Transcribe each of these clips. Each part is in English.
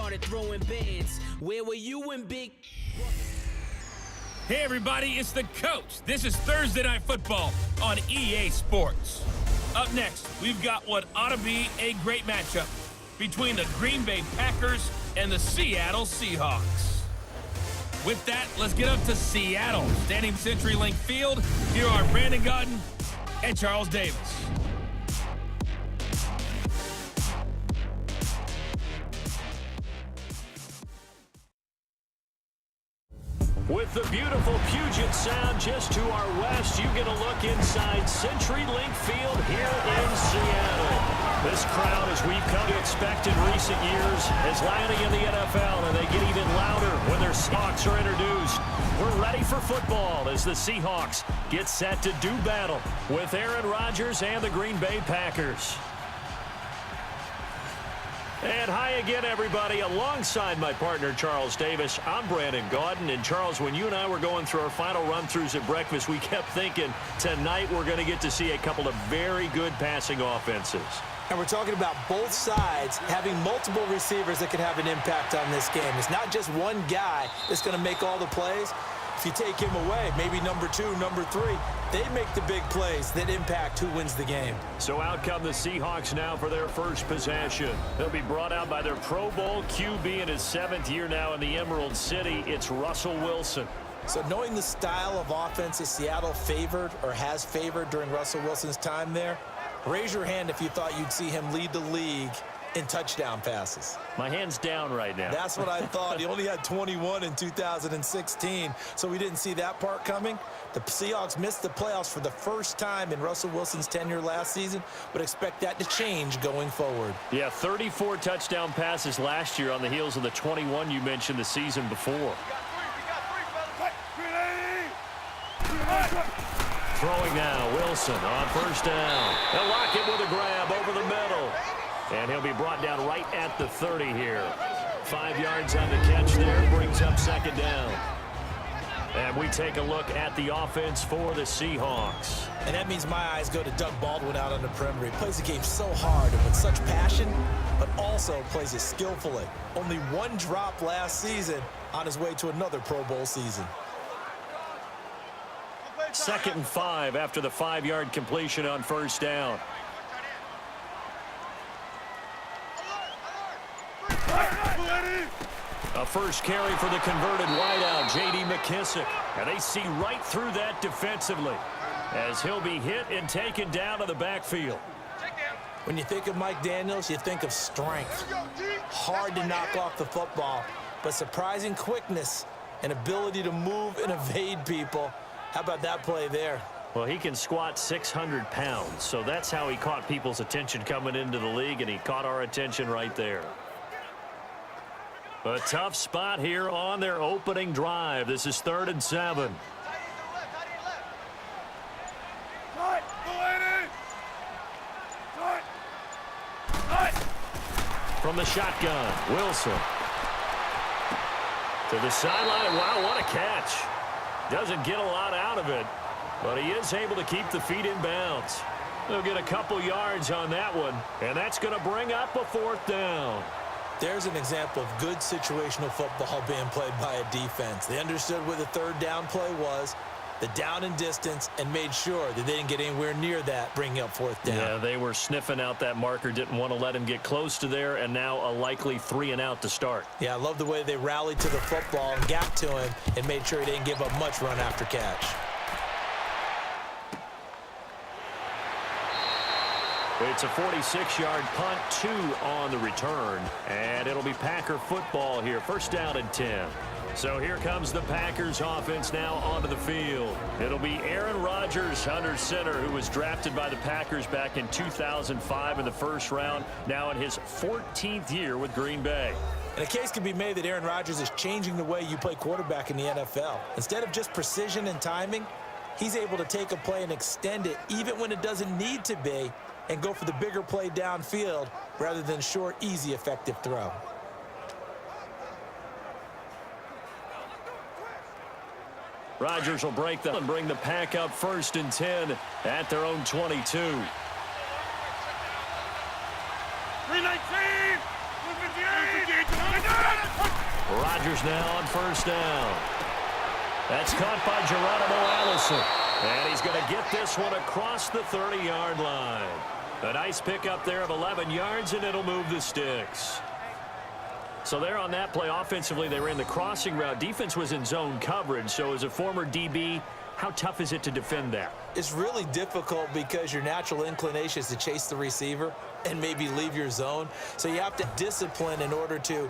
started throwing bands. Where were you in big... Hey everybody, it's the coach. This is Thursday Night Football on EA Sports. Up next, we've got what ought to be a great matchup between the Green Bay Packers and the Seattle Seahawks. With that, let's get up to Seattle. Standing CenturyLink Field, here are Brandon Gaudin and Charles Davis. With the beautiful Puget Sound just to our west, you get a look inside CenturyLink Field here in Seattle. This crowd, as we've come to expect in recent years, is louding in the NFL, and they get even louder when their Seahawks are introduced. We're ready for football as the Seahawks get set to do battle with Aaron Rodgers and the Green Bay Packers. And hi again, everybody. Alongside my partner, Charles Davis, I'm Brandon Gaudin. And, Charles, when you and I were going through our final run-throughs at breakfast, we kept thinking tonight we're going to get to see a couple of very good passing offenses. And we're talking about both sides having multiple receivers that can have an impact on this game. It's not just one guy that's going to make all the plays. If you take him away, maybe number 2, number 3, they make the big plays that impact who wins the game. So out come the Seahawks now for their first possession. They'll be brought out by their Pro Bowl QB in his 7th year now in the Emerald City. It's Russell Wilson. So knowing the style of offense that Seattle favored or has favored during Russell Wilson's time there, raise your hand if you thought you'd see him lead the league in touchdown passes. My hand's down right now. That's what I thought. He only had 21 in 2016, so we didn't see that part coming. The Seahawks missed the playoffs for the first time in Russell Wilson's tenure last season, but expect that to change going forward. Yeah, 34 touchdown passes last year on the heels of the 21 you mentioned the season before. Throwing now, Wilson on first down. They'll lock it with a grab over the middle. And he'll be brought down right at the 30 here. 5 yards on the catch there, brings up second down. And we take a look at the offense for the Seahawks. And that means my eyes go to Doug Baldwin out on the perimeter. He plays the game so hard and with such passion, but also plays it skillfully. Only 1 drop last season on his way to another Pro Bowl season. 2nd and 5 after the 5-yard completion on first down. A first carry for the converted wideout, J.D. McKissick. And they see right through that defensively as he'll be hit and taken down to the backfield. When you think of Mike Daniels, you think of strength. Hard to knock off the football, but surprising quickness and ability to move and evade people. How about that play there? Well, he can squat 600 pounds, so that's how he caught people's attention coming into the league, and he caught our attention right there. A tough spot here on their opening drive. This is 3rd and 7. From the shotgun, Wilson. To the sideline. Wow, what a catch. Doesn't get a lot out of it, but he is able to keep the feet in bounds. They'll get a couple yards on that one, and that's going to bring up a 4th down. There's an example of good situational football being played by a defense. They understood where the 3rd down play was, the down and distance, and made sure that they didn't get anywhere near that, bringing up 4th down. Yeah, they were sniffing out that marker, didn't want to let him get close to there, and now a likely 3 and out to start. Yeah, I love the way they rallied to the football and got to him and made sure he didn't give up much run after catch. It's a 46-yard punt, 2 on the return, and it'll be Packer football here. 1st down and 10. So here comes the Packers offense now onto the field. It'll be Aaron Rodgers under center, who was drafted by the Packers back in 2005 in the 1st round, now in his 14th year with Green Bay. And a case can be made that Aaron Rodgers is changing the way you play quarterback in the NFL. Instead of just precision and timing, he's able to take a play and extend it even when it doesn't need to be, and go for the bigger play downfield rather than short, easy, effective throw. Rodgers will break them and bring the Pack up 1st and 10 at their own 22. 319! Rodgers now on first down. That's caught by Geronimo Allison. And he's going to get this one across the 30-yard line. A nice pickup there of 11 yards, and it'll move the sticks. So there on that play, offensively, they ran the crossing route. Defense was in zone coverage. So as a former DB, how tough is it to defend that? It's really difficult because your natural inclination is to chase the receiver and maybe leave your zone. So you have to discipline in order to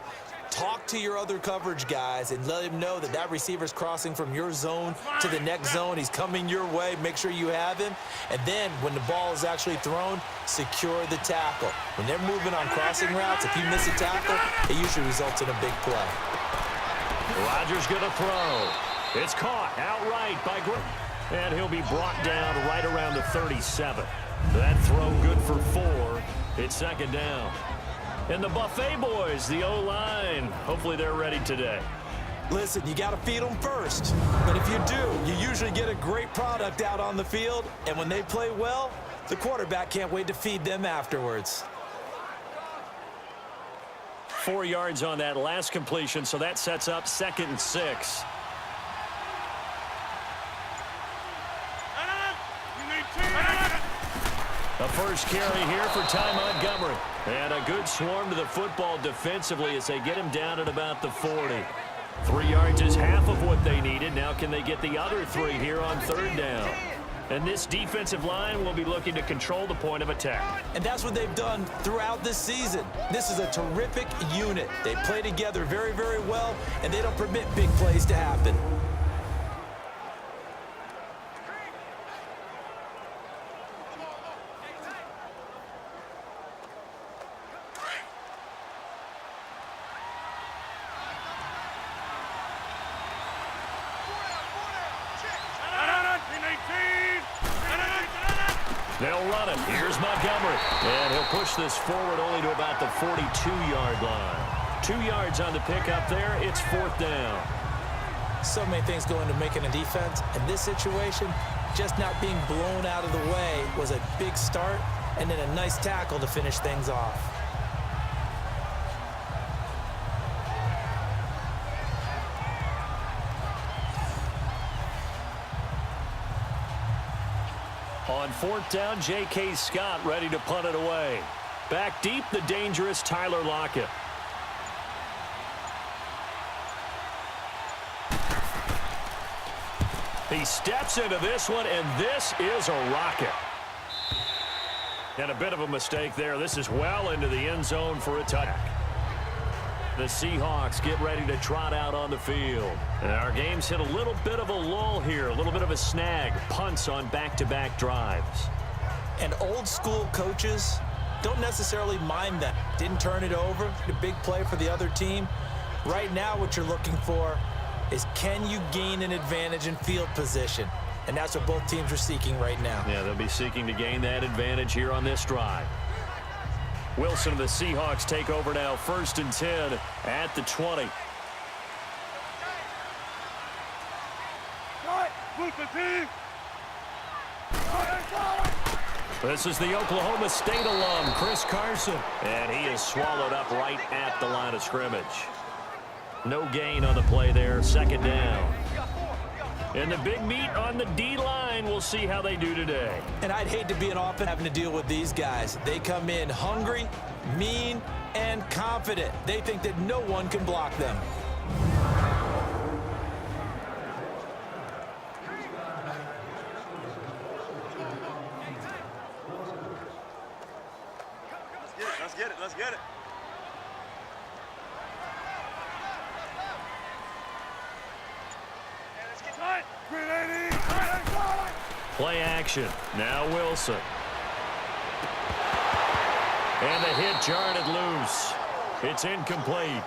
talk to your other coverage guys and let him know that that receiver's crossing from your zone to the next zone. He's coming your way. Make sure you have him. And then when the ball is actually thrown, secure the tackle. When they're moving on crossing routes, if you miss a tackle, it usually results in a big play. Rodgers going to throw. It's caught outright by Green. And he'll be brought down right around the 37. That throw good for 4. It's second down. And the Buffet boys, the O-line, hopefully they're ready today. Listen, you got to feed them first. But if you do, you usually get a great product out on the field. And when they play well, the quarterback can't wait to feed them afterwards. 4 yards on that last completion, so that sets up 2nd and 6. The first carry here for Ty Montgomery. And a good swarm to the football defensively as they get him down at about the 40. 3 yards is half of what they needed. Now can they get the other 3 here on 3rd down? And this defensive line will be looking to control the point of attack. And that's what they've done throughout this season. This is a terrific unit. They play together very, very well, and they don't permit big plays to happen. They'll run it. Here's Montgomery. And he'll push this forward only to about the 42-yard line. 2 yards on the pickup there. It's 4th down. So many things go into making a defense. In this situation, just not being blown out of the way was a big start, and then a nice tackle to finish things off. On 4th down, J.K. Scott ready to punt it away. Back deep, the dangerous Tyler Lockett. He steps into this one, and this is a rocket. And a bit of a mistake there. This is well into the end zone for a touchdown. The Seahawks get ready to trot out on the field. And our game's hit a little bit of a lull here, a little bit of a snag. Punts on back-to-back drives. And old-school coaches don't necessarily mind that. Didn't turn it over. A big play for the other team. Right now what you're looking for is, can you gain an advantage in field position? And that's what both teams are seeking right now. Yeah, they'll be seeking to gain that advantage here on this drive. Wilson and the Seahawks take over now, 1st and 10 at the 20. This is the Oklahoma State alum, Chris Carson. And he is swallowed up right at the line of scrimmage. No gain on the play there, 2nd down. And the big meat on the D-line, we'll see how they do today. And I'd hate to be an offense having to deal with these guys. They come in hungry, mean, and confident. They think that no one can block them. Let's get it. Let's get it. Play action. Now Wilson. And the hit jarred it loose. It's incomplete.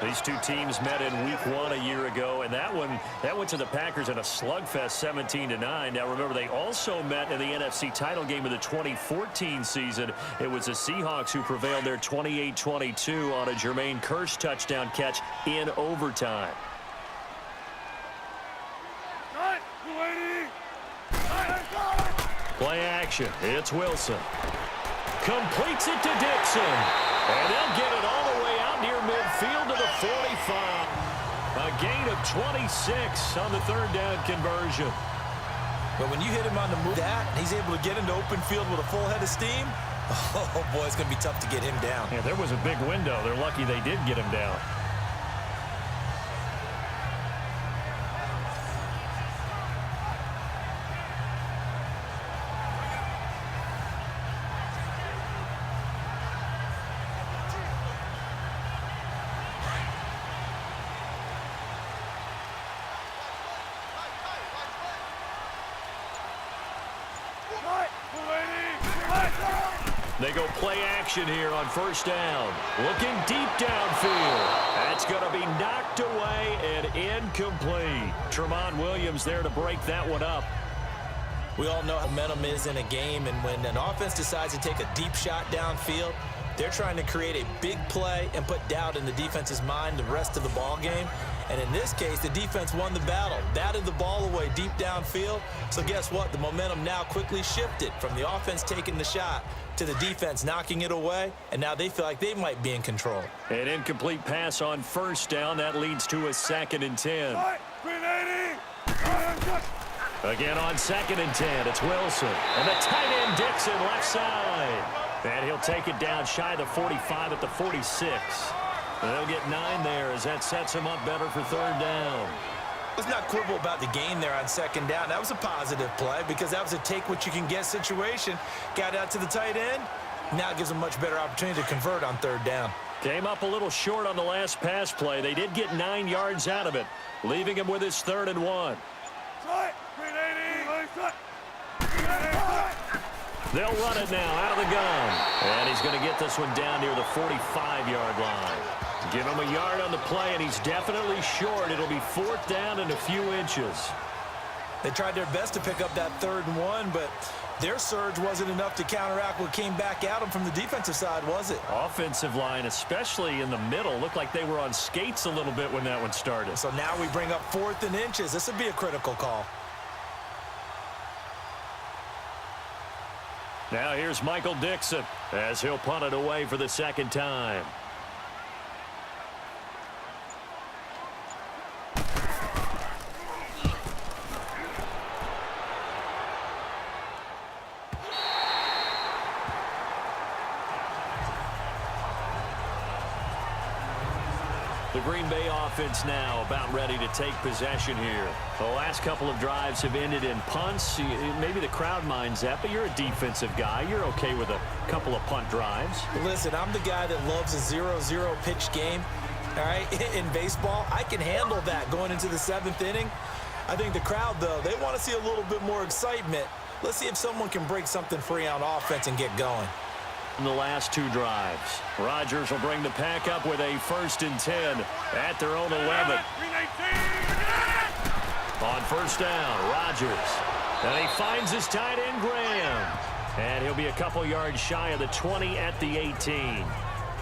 These two teams met in week 1 a year ago, and that went to the Packers in a slugfest 17-9. Now remember, they also met in the NFC title game of the 2014 season. It was the Seahawks who prevailed there 28-22 on a Jermaine Kearse touchdown catch in overtime. Play action. It's Wilson. Completes it to Dixon. And they'll get it all the way out near midfield. 26 on the third down conversion. But when you hit him on the move, he's able to get into open field with a full head of steam. Oh, boy, it's going to be tough to get him down. Yeah, there was a big window. They're lucky they did get him down. They go play action here on first down. Looking deep downfield. That's going to be knocked away and incomplete. Tremont Williams there to break that one up. We all know how momentum is in a game, and when an offense decides to take a deep shot downfield, they're trying to create a big play and put doubt in the defense's mind the rest of the ball game. And in this case, the defense won the battle, batted the ball away deep downfield. So guess what? The momentum now quickly shifted from the offense taking the shot to the defense knocking it away, and now they feel like they might be in control. An incomplete pass on first down. That leads to a 2nd and 10. Again on 2nd and 10, it's Wilson. And the tight end Dixon left side. And he'll take it down shy of the 45 at the 46. And they'll get 9 there as that sets him up better for third down. Let's not quibble about the gain there on 2nd down. That was a positive play because that was a take-what-you-can-get situation. Got out to the tight end. Now it gives them a much better opportunity to convert on third down. Came up a little short on the last pass play. They did get 9 yards out of it, leaving him with his 3rd and 1. They'll run it now out of the gun. And he's going to get this one down near the 45-yard line. Give him a yard on the play, and he's definitely short. It'll be 4th down and a few inches. They tried their best to pick up that 3rd and 1, but their surge wasn't enough to counteract what came back at them from the defensive side, was it? Offensive line, especially in the middle, looked like they were on skates a little bit when that one started. So now we bring up 4th and inches. This would be a critical call. Now here's Michael Dixon as he'll punt it away for the 2nd time. The Green Bay offense now about ready to take possession here. The last couple of drives have ended in punts. Maybe the crowd minds that, but you're a defensive guy. You're okay with a couple of punt drives. Listen, I'm the guy that loves a 0-0 pitch game. All right, in baseball, I can handle that going into the 7th inning. I think the crowd, though, they want to see a little bit more excitement. Let's see if someone can break something free on offense and get going. In the last 2 drives, Rodgers will bring the pack up with a 1st and 10 at their own 11. On first down, Rodgers. And he finds his tight end, Graham. And he'll be a couple yards shy of the 20 at the 18.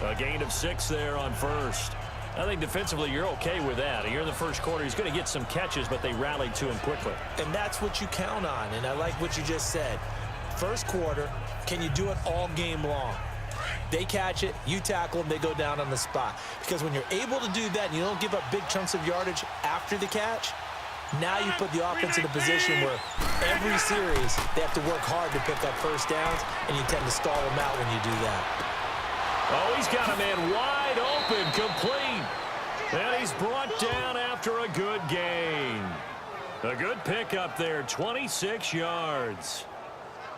A gain of 6 there on first. I think defensively you're okay with that. Here in the first quarter, he's going to get some catches, but they rallied to him quickly. And that's what you count on, and I like what you just said. First quarter, can you do it all game long? They catch it, you tackle them, they go down on the spot. Because when you're able to do that and you don't give up big chunks of yardage after the catch, now you put the offense in a position where every series they have to work hard to pick up first downs, and you tend to stall them out when you do that. Oh, he's got a man wide open, complete. And he's brought down after a good gain. A good pickup there, 26 yards.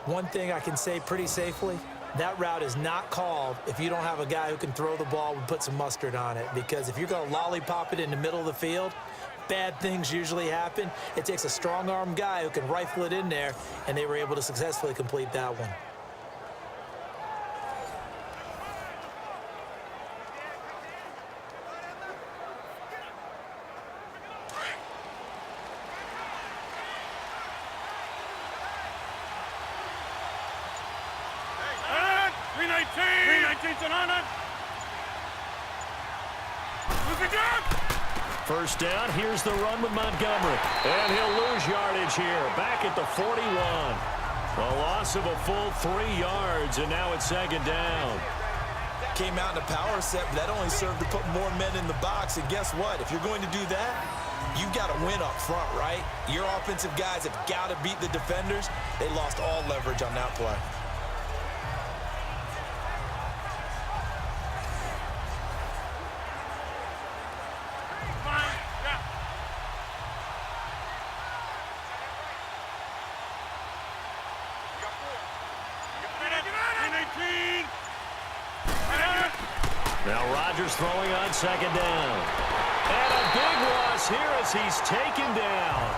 One thing I can say pretty safely, that route is not called if you don't have a guy who can throw the ball and put some mustard on it. Because if you're going to lollipop it in the middle of the field, bad things usually happen. It takes a strong-arm guy who can rifle it in there, and they were able to successfully complete that one. First down, here's the run with Montgomery. And he'll lose yardage here, back at the 41. A loss of a full 3 yards, and now it's 2nd down. Came out in a power set, but that only served to put more men in the box. And guess what? If you're going to do that, You've got to win up front, right? Your offensive guys have got to beat the defenders. They lost all leverage on that play. Now Rodgers throwing on second down. And a big loss here as he's taken down.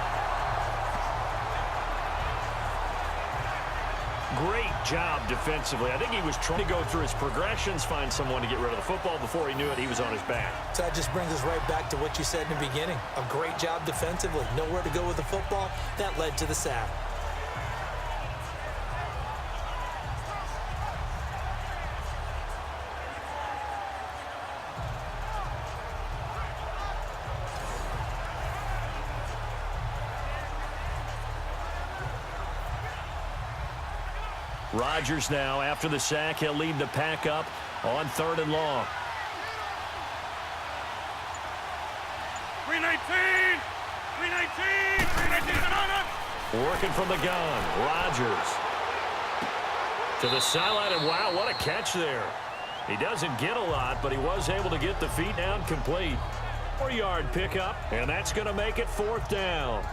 Great job defensively. I think he was trying to go through his progressions, find someone to get rid of the football. Before he knew it, he was on his back. So that just brings us right back to what you said in the beginning. A great job defensively. Nowhere to go with the football. That led to the sack. Rodgers now, after the sack, he'll lead the pack up on 3rd and long. 319! 319! Working from the gun, Rodgers. To the sideline, and wow, what a catch there. He doesn't get a lot, but he was able to get the feet down complete. 4-yard pickup, and that's going to make it 4th down.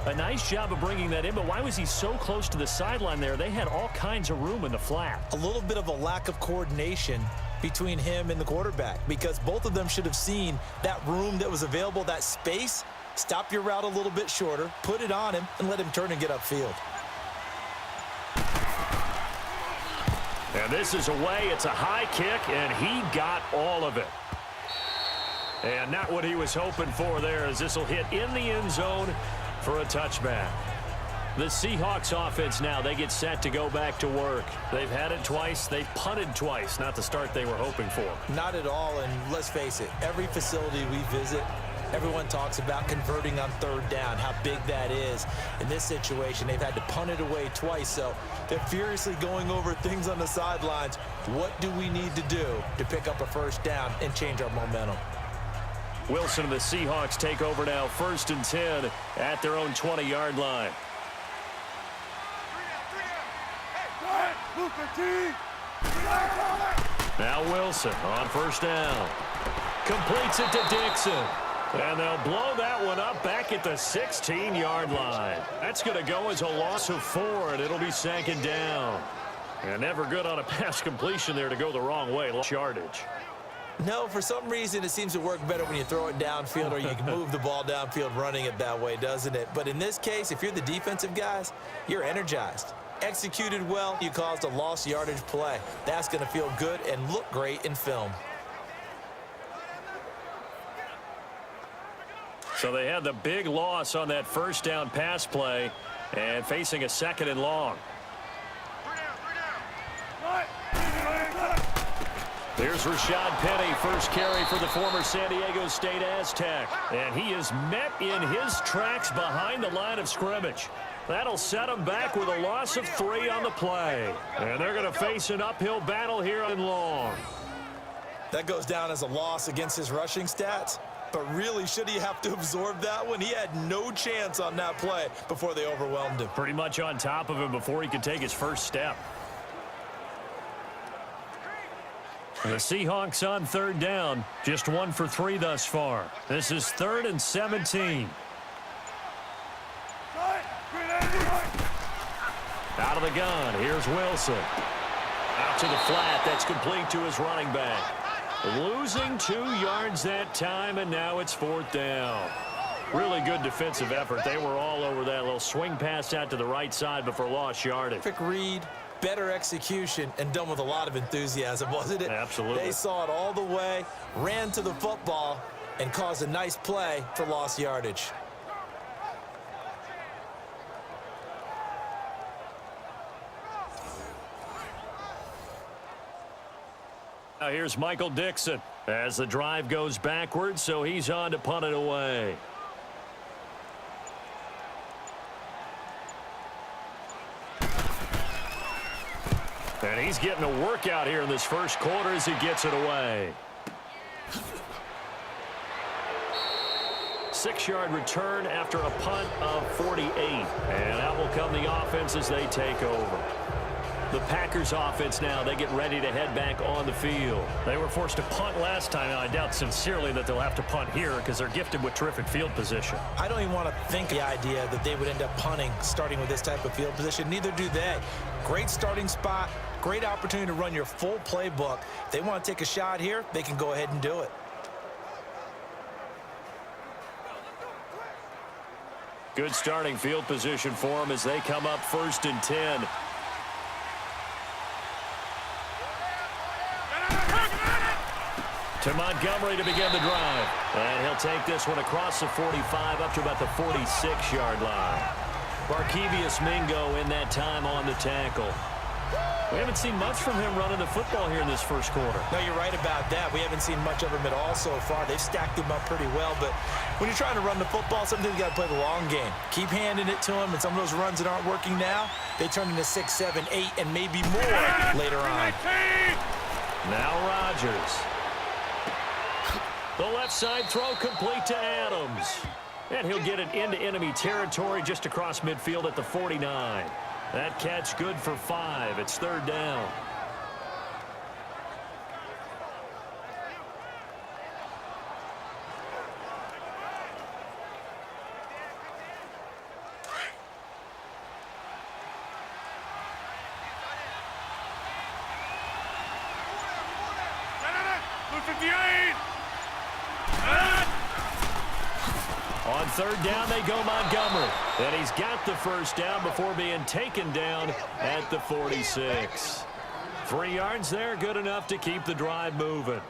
A nice job of bringing that in, but why was he so close to the sideline there? They had all kinds of room in the flat. A little bit of a lack of coordination between him and the quarterback, because both of them should have seen that room that was available, that space. Stop your route a little bit shorter, put it on him, and let him turn and get upfield. And this is away. It's a high kick, and he got all of it. And not what he was hoping for there, as this will hit in the end zone for a touchback. The Seahawks offense now, they get set to go back to work. They've had it twice. They've punted twice. Not the start they were hoping for. Not at all, and let's face it, every facility we visit, everyone talks about converting on 3rd down, how big that is. In this situation, they've had to punt it away twice, so they're furiously going over things on the sidelines. What do we need to do to pick up a 1st down and change our momentum? Wilson and the Seahawks take over now, 1st and 10 at their own 20-yard line. Now Wilson on 1st down. Completes it to Dixon. And they'll blow that one up back at the 16-yard line. That's going to go as a loss of 4, and it'll be 2nd down. And never good on a pass completion there to go the wrong way. Lost yardage. No, for some reason, it seems to work better when you throw it downfield or you can move the ball downfield running it that way, doesn't it? But in this case, if you're the defensive guys, you're energized. Executed well, you caused a lost yardage play. That's going to feel good and look great in film. So they had the big loss on that 1st down pass play and facing a 2nd and long. Here's Rashad Penny, first carry for the former San Diego State Aztec. And he is met in his tracks behind the line of scrimmage. That'll set him back with a loss of 3 on the play. And they're going to face an uphill battle here in long. That goes down as a loss against his rushing stats. But really, should he have to absorb that one? He had no chance on that play before they overwhelmed him. Pretty much on top of him before he could take his first step. The Seahawks on 3rd down, just 1 for 3 thus far. This is 3rd and 17. Out of the gun, here's Wilson. Out to the flat, that's complete to his running back. Losing 2 yards that time, and now it's 4th down. Really good defensive effort. They were all over that little swing pass out to the right side before lost yardage. Perfect read. Better execution, and done with a lot of enthusiasm, wasn't it? Absolutely. They saw it all the way, ran to the football, and caused a nice play for lost yardage. Now here's Michael Dixon as the drive goes backwards, so he's on to punt it away. And he's getting a workout here in this first quarter as he gets it away. 6-yard return after a punt of 48. And out will come the offense as they take over. The Packers offense now, they get ready to head back on the field. They were forced to punt last time. I doubt sincerely that they'll have to punt here because they're gifted with terrific field position. I don't even want to think the idea that they would end up punting starting with this type of field position. Neither do they. Great starting spot, great opportunity to run your full playbook. If they want to take a shot here, they can go ahead and do it. Good starting field position for them as they come up 1st and 10. To Montgomery to begin the drive. And he'll take this one across the 45 up to about the 46-yard line. Barkevius Mingo in that time on the tackle. We haven't seen much from him running the football here in this first quarter. No, you're right about that. We haven't seen much of him at all so far. They've stacked him up pretty well, but when you're trying to run the football, sometimes you got to play the long game. Keep handing it to him, and some of those runs that aren't working now, they turn into 6, 7, 8, and maybe more later on. Now Rodgers. The left side throw complete to Adams. And he'll get it into enemy territory just across midfield at the 49. That catch good for 5. It's 3rd down. On 3rd down, they go Montgomery. And he's got the 1st down before being taken down at the 46. 3 yards there, good enough to keep the drive moving.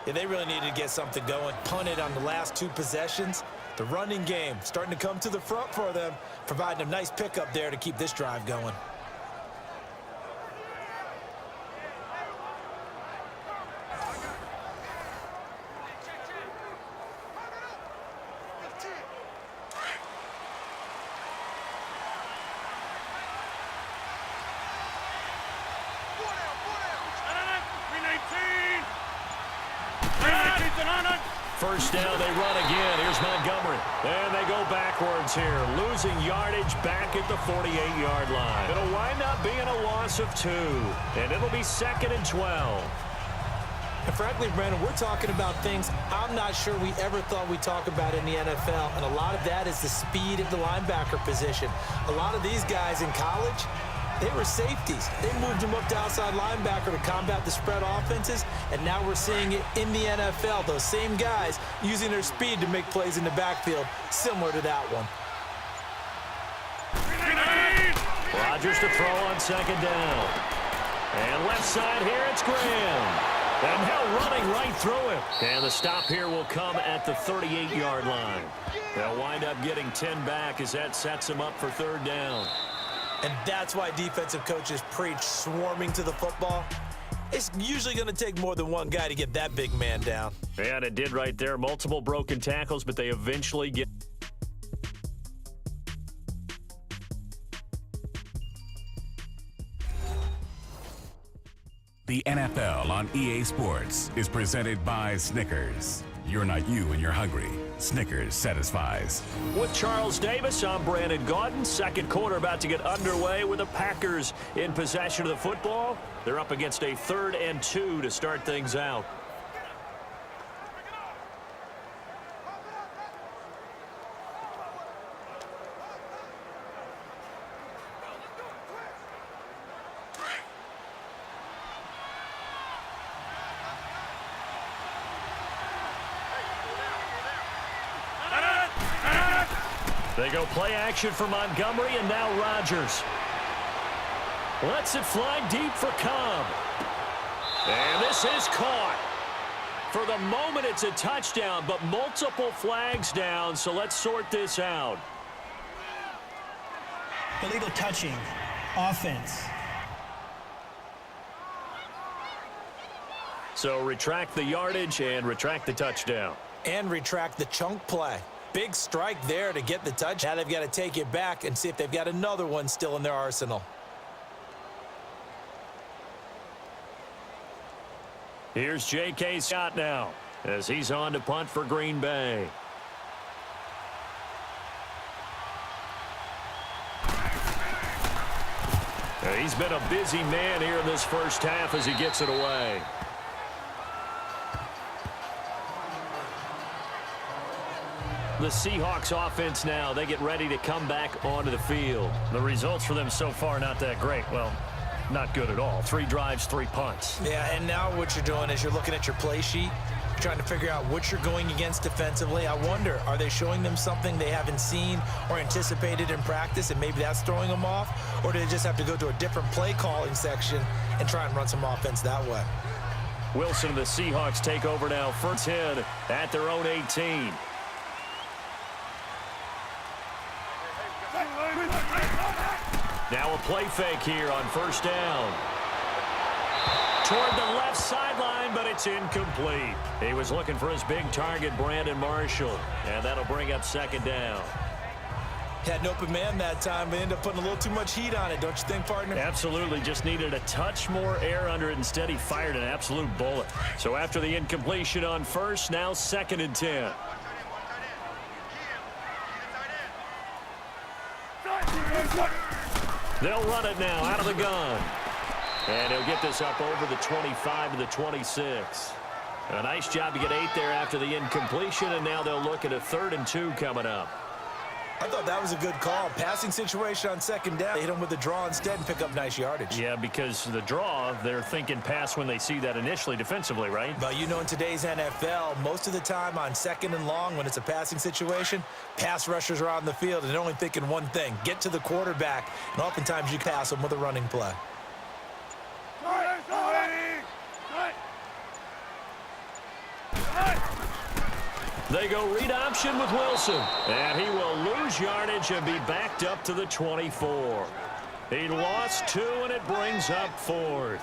Yeah, they really needed to get something going. Punted on the last 2 possessions. The running game starting to come to the front for them, providing a nice pickup there to keep this drive going. First down, they run again. Here's Montgomery. And they go backwards here, losing yardage back at the 48-yard line. It'll wind up being a loss of 2, and it'll be 2nd and 12. And frankly, Brandon, we're talking about things I'm not sure we ever thought we'd talk about in the NFL, and a lot of that is the speed at the linebacker position. A lot of these guys in college, they were safeties. They moved them up to outside linebacker to combat the spread offenses, and now we're seeing it in the NFL. Those same guys using their speed to make plays in the backfield, similar to that one. Rodgers to throw on 2nd down. And left side here, it's Graham. And now running right through it. And the stop here will come at the 38-yard line. They'll wind up getting 10 back as that sets them up for 3rd down. And that's why defensive coaches preach swarming to the football. It's usually going to take more than one guy to get that big man down. And it did right there. Multiple broken tackles, but they eventually get... The NFL on EA Sports is presented by Snickers. You're not you when you're hungry. Snickers satisfies. With Charles Davis, I'm Brandon Gaudin. 2nd quarter about to get underway with the Packers in possession of the football. They're up against a 3rd and 2 to start things out. They go play action for Montgomery, and now Rodgers. Lets it fly deep for Cobb. And this is caught. For the moment, it's a touchdown, but multiple flags down, so let's sort this out. Illegal touching. Offense. So retract the yardage and retract the touchdown. And retract the chunk play. Big strike there to get the touch. Now they've got to take it back and see if they've got another one still in their arsenal. Here's J.K. Scott now as he's on to punt for Green Bay. He's been a busy man here in this first half as he gets it away. The Seahawks offense now, they get ready to come back onto the field. The results for them so far not that great. Well, not good at all. 3 drives, 3 punts. Yeah, and now what you're doing is you're looking at your play sheet. You're trying to figure out what you're going against defensively. I wonder, are they showing them something they haven't seen or anticipated in practice, and maybe that's throwing them off? Or do they just have to go to a different play calling section and try and run some offense that way? Wilson and the Seahawks take over now. First hit at their own 18. Now a play fake here on first down. Toward the left sideline, but it's incomplete. He was looking for his big target, Brandon Marshall, and that'll bring up second down. Had an open man that time, but ended up putting a little too much heat on it, don't you think, partner? Absolutely. Just needed a touch more air under it. Instead, he fired an absolute bullet. So after the incompletion on first, now 2nd and 10. They'll run it now out of the gun. And he'll get this up over the 25 to the 26. A nice job to get 8 there after the incompletion, and now they'll look at a 3rd and 2 coming up. I thought that was a good call. Passing situation on second down. They hit him with a draw instead and pick up nice yardage. Yeah, because the draw, they're thinking pass when they see that initially defensively, right? But you know, in today's NFL, most of the time on 2nd and long, when it's a passing situation, pass rushers are on the field and they're only thinking one thing, get to the quarterback. And oftentimes you pass them with a running play. They go read option with Wilson, and he will lose yardage and be backed up to the 24. He lost 2, and it brings up 4th.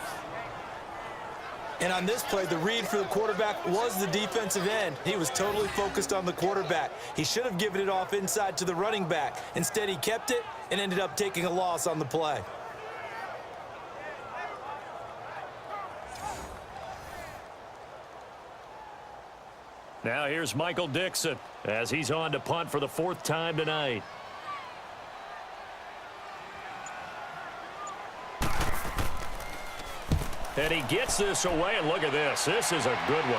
And on this play, the read for the quarterback was the defensive end. He was totally focused on the quarterback. He should have given it off inside to the running back. Instead, he kept it and ended up taking a loss on the play. Now here's Michael Dixon as he's on to punt for the 4th time tonight. And he gets this away, and look at this. This is a good one.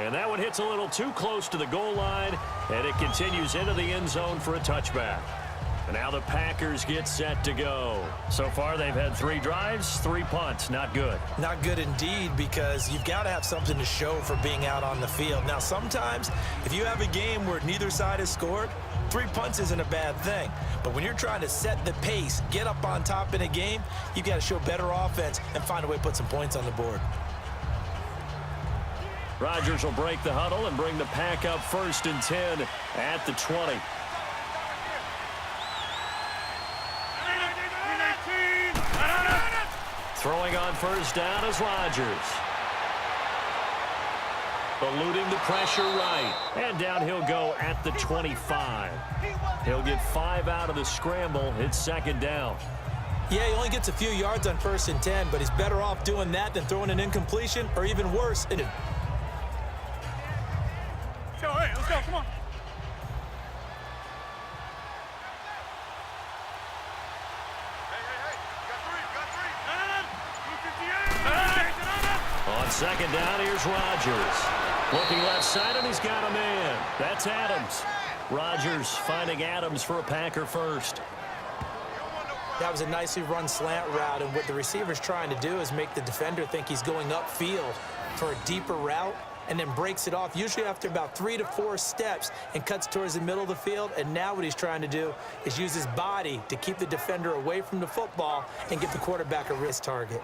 And that one hits a little too close to the goal line, and it continues into the end zone for a touchback. And now the Packers get set to go. So far, they've had 3 drives, 3 punts. Not good. Not good indeed, because you've got to have something to show for being out on the field. Now, sometimes, if you have a game where neither side has scored, 3 punts isn't a bad thing. But when you're trying to set the pace, get up on top in a game, you've got to show better offense and find a way to put some points on the board. Rodgers will break the huddle and bring the Pack up 1st and 10 at the 20. Throwing on first down is Rodgers. Eluding the pressure right. And down he'll go at the 25. He'll get 5 out of the scramble. It's 2nd down. Yeah, he only gets a few yards on 1st and 10, but he's better off doing that than throwing an incompletion, or even worse. Let's go, come on. On 2nd down, here's Rodgers. Looking left side, and he's got a man. That's Adams. Rodgers finding Adams for a Packer first. That was a nicely run slant route, and what the receiver's trying to do is make the defender think he's going upfield for a deeper route, and then breaks it off, usually after about 3 to 4 steps, and cuts towards the middle of the field. And now what he's trying to do is use his body to keep the defender away from the football and give the quarterback a wrist target.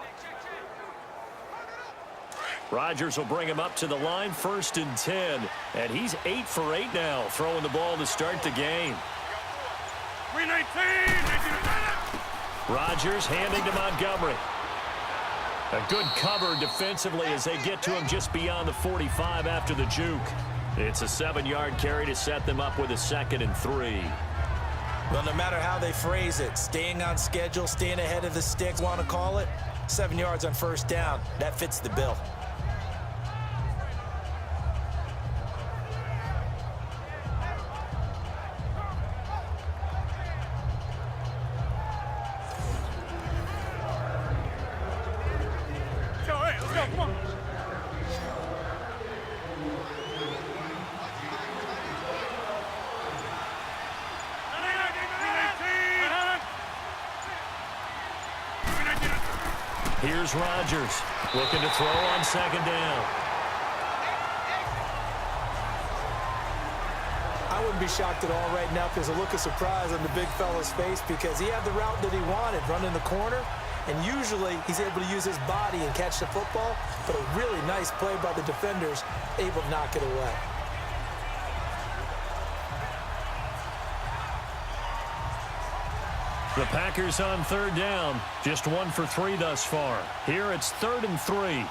Rodgers will bring him up to the line, 1st and 10. And he's 8 for 8 now, throwing the ball to start the game. 319. Rodgers handing to Montgomery. A good cover defensively as they get to him just beyond the 45 after the juke. It's a 7-yard carry to set them up with a 2nd and 3. Well, no matter how they phrase it, staying on schedule, staying ahead of the stick, want to call it, 7 yards on 1st down, that fits the bill. go, come on. Here's Rodgers looking to throw on second down. I wouldn't be shocked at all right now if there's a look of surprise on the big fella's face because he had the route that he wanted, running the corner, and usually he's able to use his body and catch the football, but a really nice play by the defenders, able to knock it away. The Packers on third down, just 1 for 3 thus far. Here it's 3rd and 3.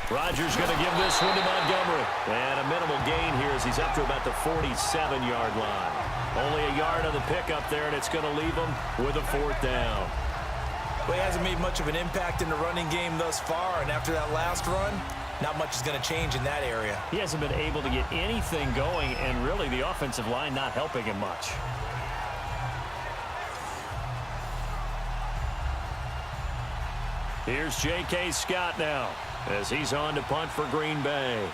Rodgers going to give this one to Montgomery. And a minimal gain here as he's up to about the 47-yard line. Only a yard on the pickup there, and it's going to leave him with a 4th down. Well, he hasn't made much of an impact in the running game thus far, and after that last run, not much is going to change in that area. He hasn't been able to get anything going, and really the offensive line not helping him much. Here's J.K. Scott now as he's on to punt for Green Bay.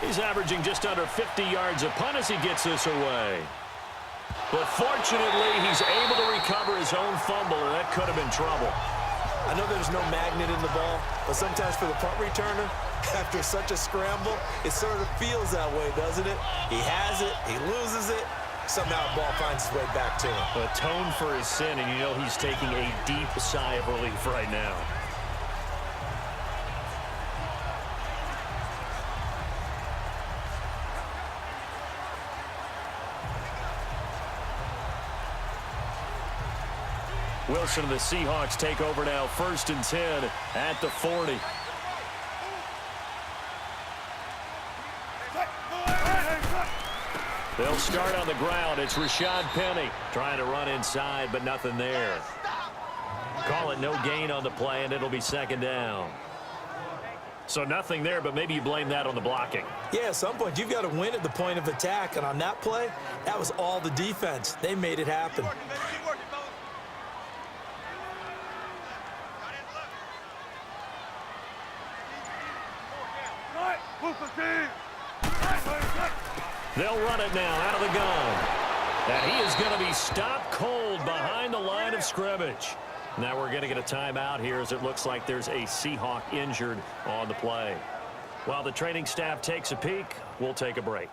He's averaging just under 50 yards a punt as he gets this away. But fortunately, he's able to recover his own fumble, and that could have been trouble. I know there's no magnet in the ball, but sometimes for the punt returner, after such a scramble, it sort of feels that way, doesn't it? He has it, he loses it, somehow the ball finds its way back to him. Atone for his sin, and you know he's taking a deep sigh of relief right now. Wilson and the Seahawks take over now, 1st and 10 at the 40. They'll start on the ground. It's Rashad Penny trying to run inside, but nothing there. Call it no gain on the play, and it'll be 2nd down. So nothing there, but maybe you blame that on the blocking. Yeah, at some point, you've got to win at the point of attack, and on that play, that was all the defense. They made it happen. They'll run it now out of the gun. And he is going to be stopped cold behind the line of scrimmage. Now we're going to get a timeout here as it looks like there's a Seahawk injured on the play. While the training staff takes a peek, we'll take a break.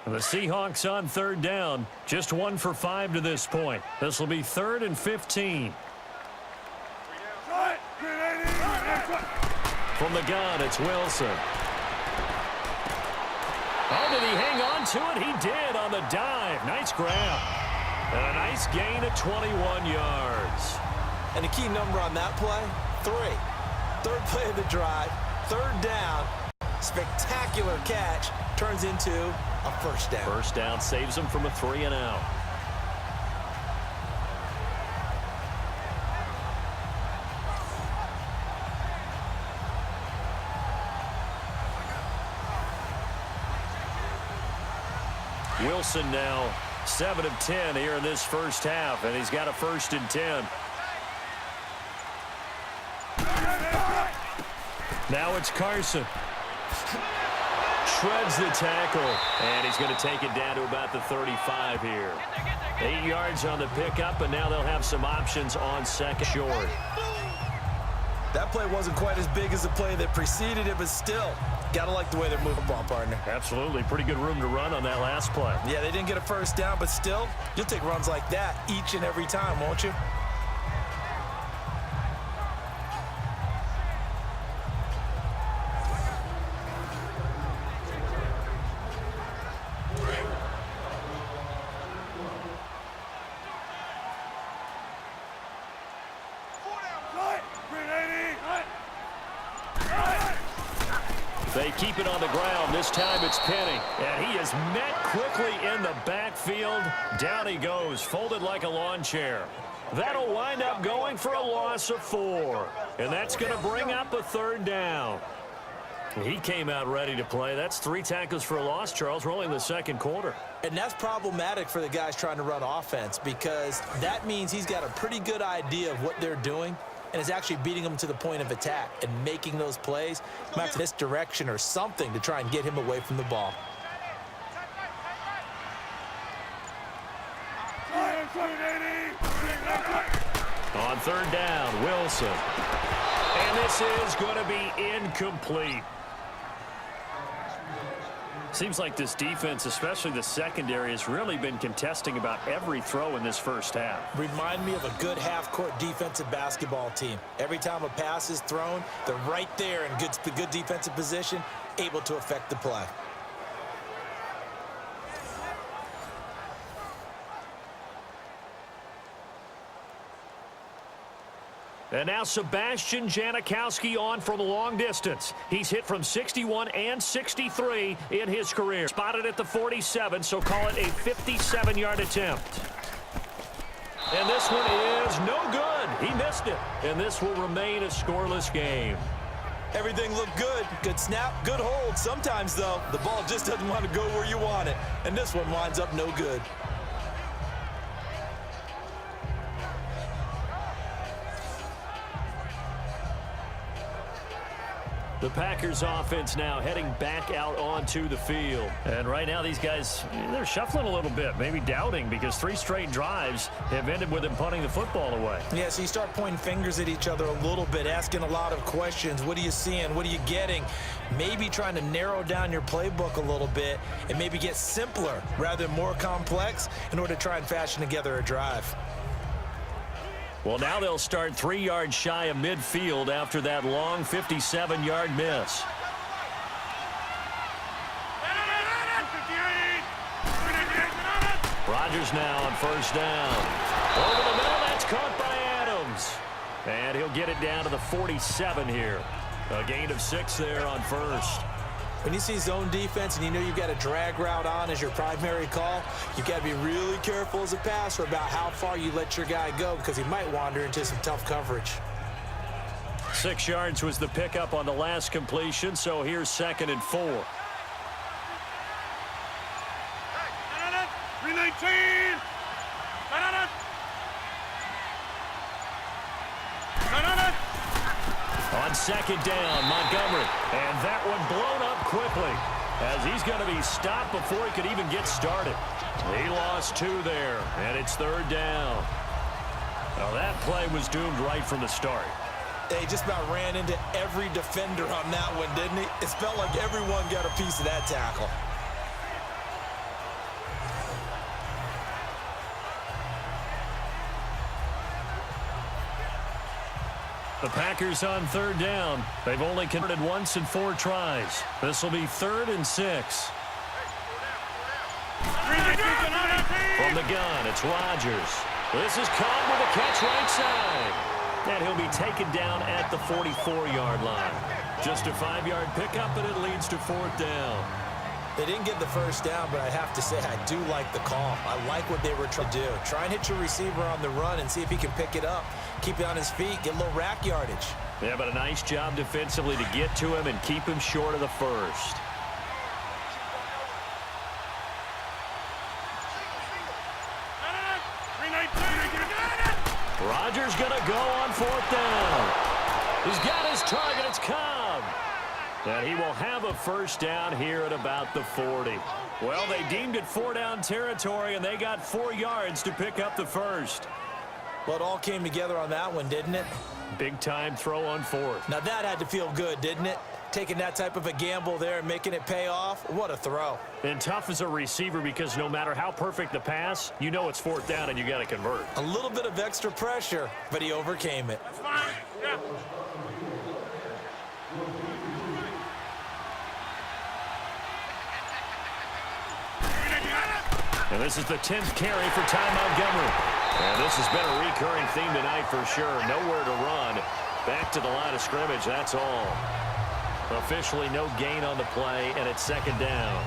The Seahawks on third down, just 1 for 5 to this point. This will be 3rd and 15. From the gun, it's Wilson. Oh, did he hang on to it? He did on the dive. Nice grab. And a nice gain of 21 yards. And the key number on that play, 3. 3rd play of the drive, 3rd down, spectacular catch, turns into a 1st down. 1st down saves him from a 3-and-out. Wilson now 7 of 10 here in this first half, and he's got a 1st and 10. Now it's Carson. Shreds the tackle, and he's going to take it down to about the 35 here. 8 yards on the pickup, and now they'll have some options on second short. That play wasn't quite as big as the play that preceded it, but still, got to like the way they're moving the ball, partner. Absolutely. Pretty good room to run on that last play. Yeah, they didn't get a first down, but still, you'll take runs like that each and every time, won't you? They keep it on the ground. This time it's Penny. And he is met quickly in the backfield. Down he goes, folded like a lawn chair. That'll wind up going for a loss of 4. And that's going to bring up a 3rd down. He came out ready to play. That's 3 tackles for a loss, Charles, rolling the 2nd quarter. And that's problematic for the guys trying to run offense because that means he's got a pretty good idea of what they're doing and is actually beating them to the point of attack and making those plays. Might have misdirection or something to try and get him away from the ball. On 3rd down, Wilson. And this is going to be incomplete. Seems like this defense, especially the secondary, has really been contesting about every throw in this first half. Remind me of a good half-court defensive basketball team. Every time a pass is thrown, they're right there in good defensive position, able to affect the play. And now Sebastian Janikowski on from the long distance. He's hit from 61 and 63 in his career. Spotted at the 47, so call it a 57-yard attempt. And this one is no good. He missed it. And this will remain a scoreless game. Everything looked good. Good snap, good hold. Sometimes, though, the ball just doesn't want to go where you want it. And this one winds up no good. The Packers offense now heading back out onto the field. And right now these guys, they're shuffling a little bit, maybe doubting because 3 straight drives have ended with them punting the football away. Yeah, so you start pointing fingers at each other a little bit, asking a lot of questions. What are you seeing? What are you getting? Maybe trying to narrow down your playbook a little bit and maybe get simpler rather than more complex in order to try and fashion together a drive. Well, now they'll start 3 yards shy of midfield after that long 57-yard miss. Rodgers now on 1st down. Over the middle, that's caught by Adams. And he'll get it down to the 47 here. A gain of 6 there on 1st. When you see zone defense and you know you've got a drag route on as your primary call, you've got to be really careful as a passer about how far you let your guy go because he might wander into some tough coverage. 6 yards was the pickup on the last completion, so here's 2nd and 4. 319! On 2nd down, Montgomery. And that one blown up quickly as he's going to be stopped before he could even get started. He lost 2 there, and it's 3rd down. Now that play was doomed right from the start. They just about ran into every defender on that one, didn't he? It felt like everyone got a piece of that tackle. The Packers on 3rd down. They've only converted once in 4 tries. This will be 3rd and 6. From the gun, it's Rodgers. This is caught with a catch right side. And he'll be taken down at the 44-yard line. Just a 5-yard pickup, and it leads to 4th down. They didn't get the first down, but I have to say I do like the call. I like what they were trying to do. Try and hit your receiver on the run and see if he can pick it up. Keep it on his feet, get a little rack yardage. Yeah, but a nice job defensively to get to him and keep him short of the first. Rodgers going to go on 4th down. He's got his target. It's Cobb. And he will have a first down here at about the 40. Well, they deemed it 4-down territory, and they got 4 yards to pick up the first. Well, it all came together on that one, didn't it? Big-time throw on fourth. Now that had to feel good, didn't it? Taking that type of a gamble there and making it pay off. What a throw. And tough as a receiver because no matter how perfect the pass, you know it's fourth down and you got to convert. A little bit of extra pressure, but he overcame it. That's fine. Yeah. And this is the 10th carry for Ty Montgomery. And this has been a recurring theme tonight for sure. Nowhere to run. Back to the line of scrimmage, that's all. Officially no gain on the play, and it's second down.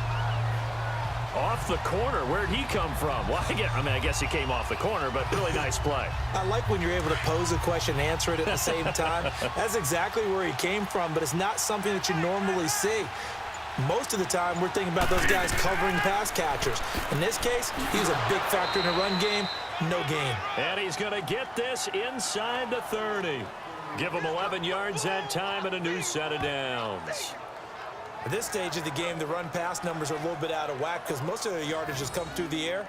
Off the corner, where'd he come from? Well, I guess he came off the corner, but really nice play. I like when you're able to pose a question and answer it at the same time. That's exactly where he came from, but it's not something that you normally see. Most of the time, we're thinking about those guys covering pass catchers. In this case, he was a big factor in the run game. No gain. And he's going to get this inside the 30. Give him 11 yards that time and a new set of downs. At this stage of the game, the run-pass numbers are a little bit out of whack because most of the yardage has come through the air.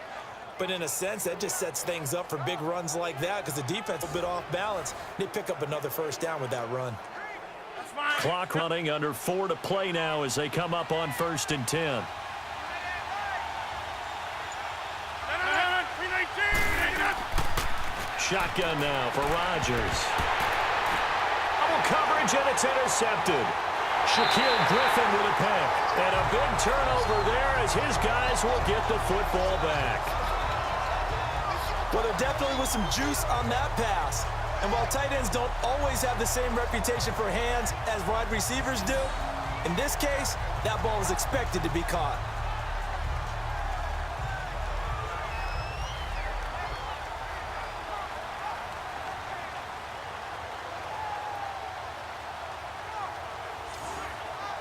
But in a sense, that just sets things up for big runs like that because the defense is a bit off balance. They pick up another first down with that run. Clock running, under 4 to play now as they come up on 1st and 10. Shotgun now for Rodgers. Double coverage, and it's intercepted. Shaquille Griffin with a pick. And a big turnover there as his guys will get the football back. Well, there definitely was some juice on that pass. And while tight ends don't always have the same reputation for hands as wide receivers do, in this case, that ball was expected to be caught.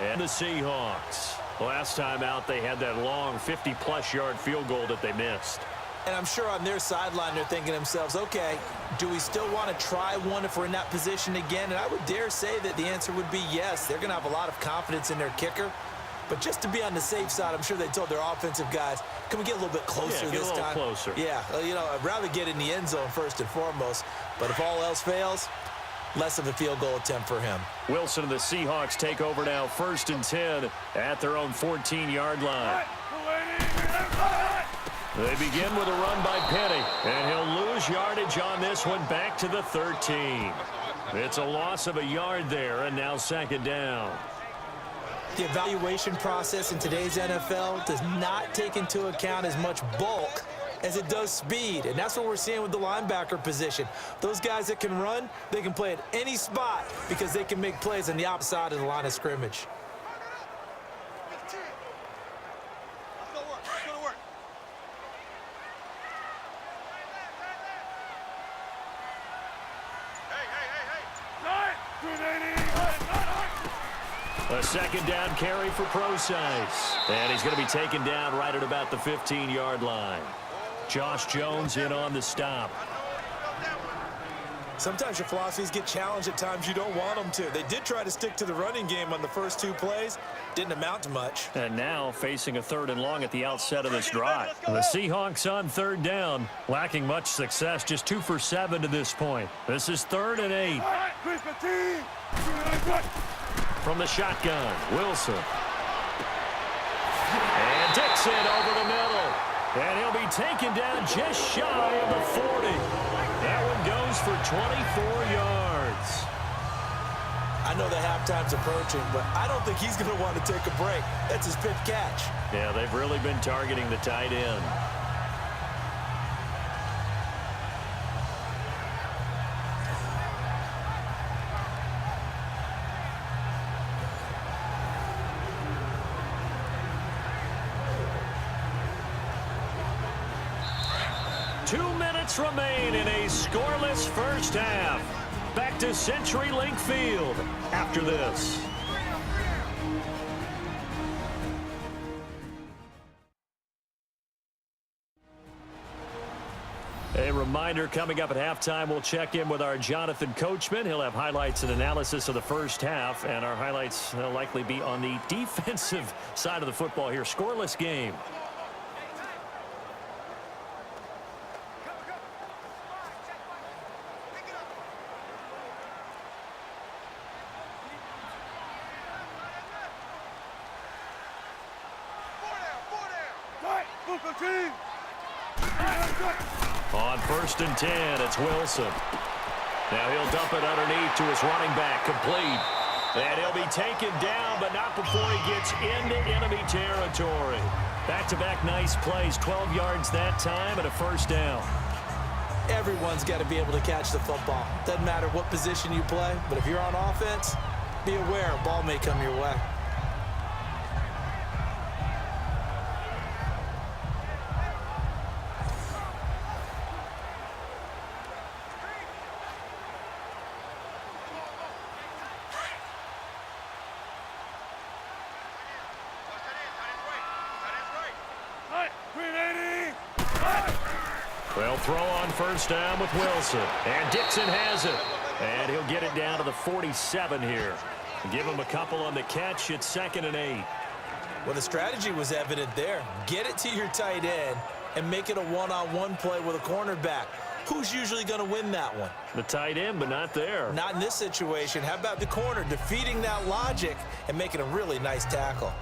And the Seahawks. Last time out, they had that long 50-plus yard field goal that they missed. And I'm sure on their sideline, they're thinking to themselves, okay, do we still want to try one if we're in that position again? And I would dare say that the answer would be yes. They're going to have a lot of confidence in their kicker. But just to be on the safe side, I'm sure they told their offensive guys, can we get a little bit closer this time? Closer. Yeah, I'd rather get in the end zone first and foremost. But if all else fails, less of a field goal attempt for him. Wilson and the Seahawks take over now, 1st and 10 at their own 14-yard line. They begin with a run by Penny, and he'll lose yardage on this one back to the 13. It's a loss of a yard there, and now second down. The evaluation process in today's NFL does not take into account as much bulk as it does speed, and that's what we're seeing with the linebacker position. Those guys that can run, they can play at any spot because they can make plays on the opposite side of the line of scrimmage. A second down carry for Procise. And he's going to be taken down right at about the 15-yard line. Josh Jones in on the stop. Sometimes your philosophies get challenged at times you don't want them to. They did try to stick to the running game on the first 2 plays. Didn't amount to much. And now facing a 3rd and long at the outset of this drive. The Seahawks on 3rd down, lacking much success, just 2 for 7 to this point. This is 3rd and 8. From the shotgun, Wilson. And Dixon over the middle. And he'll be taken down just shy of the 40. That one goes for 24 yards. I know the halftime's approaching, but I don't think he's going to want to take a break. That's his 5th catch. Yeah, they've really been targeting the tight end. Remain in a scoreless first half. Back to CenturyLink Field after this. A reminder, coming up at halftime, we'll check in with our Jonathan Coachman. He'll have highlights and analysis of the first half, and our highlights will likely be on the defensive side of the football here. Scoreless game. On 1st and 10, it's Wilson. Now he'll dump it underneath to his running back, complete. And he'll be taken down, but not before he gets into enemy territory. Back-to-back nice plays, 12 yards that time and a first down. Everyone's got to be able to catch the football. Doesn't matter what position you play, but if you're on offense, be aware a ball may come your way. They'll throw on 1st down with Wilson. And Dixon has it. And he'll get it down to the 47 here. Give him a couple on the catch. It's 2nd and 8. Well, the strategy was evident there. Get it to your tight end and make it a one-on-one play with a cornerback. Who's usually going to win that one? The tight end, but not there. Not in this situation. How about the corner defeating that logic and making a really nice tackle?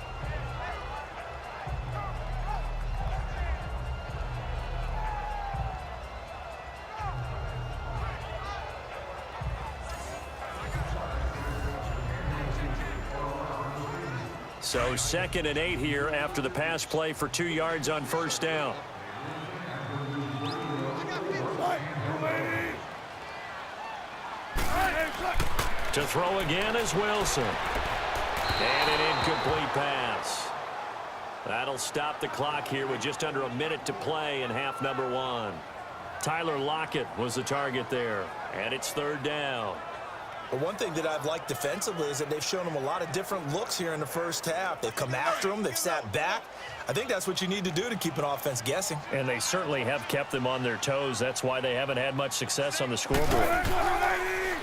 So 2nd and 8 here after the pass play for 2 yards on 1st down. To throw again is Wilson. And an incomplete pass. That'll stop the clock here with just under a minute to play in half number 1. Tyler Lockett was the target there. And it's 3rd down. But one thing that I've liked defensively is that they've shown him a lot of different looks here in the first half. They've come after him. They've sat back. I think that's what you need to do to keep an offense guessing. And they certainly have kept them on their toes. That's why they haven't had much success on the scoreboard.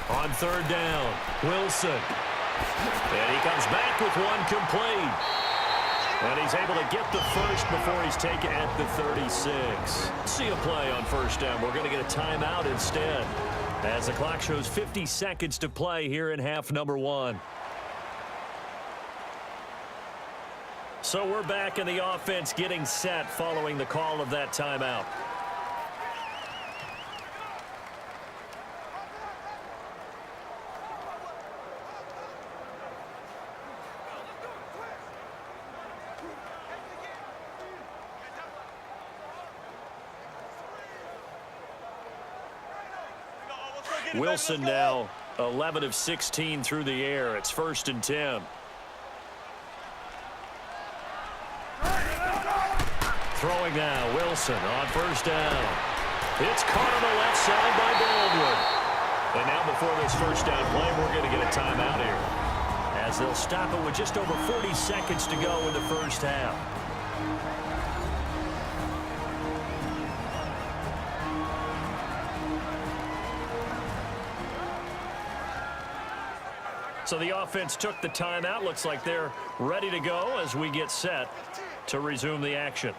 On 3rd down, Wilson. And he comes back with one complete. And he's able to get the first before he's taken at the 36. See a play on 1st down. We're going to get a timeout instead, as the clock shows 50 seconds to play here in half number 1. So we're back in the offense getting set following the call of that timeout. Wilson now 11 of 16 through the air. It's 1st and 10. Throwing now, Wilson on 1st down. It's caught on the left side by Baldwin. And now before this 1st down play, we're going to get a timeout here, as they'll stop it with just over 40 seconds to go in the first half. So the offense took the timeout. Looks like they're ready to go as we get set to resume the action.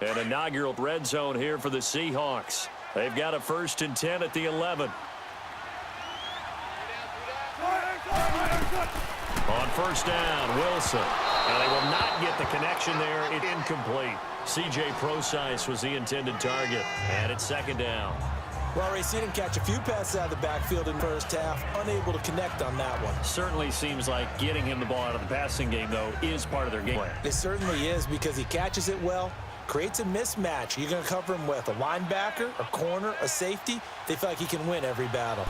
An inaugural red zone here for the Seahawks. They've got a 1st and 10 at the 11. On 1st down, Wilson. And they will not get the connection there. It's incomplete. C.J. Procise was the intended target. And it's 2nd down. Well, Ray, seen him catch a few passes out of the backfield in the first half. Unable to connect on that one. Certainly seems like getting him the ball out of the passing game, though, is part of their game plan. It certainly is, because he catches it well, creates a mismatch. You're going to cover him with a linebacker, a corner, a safety. They feel like he can win every battle.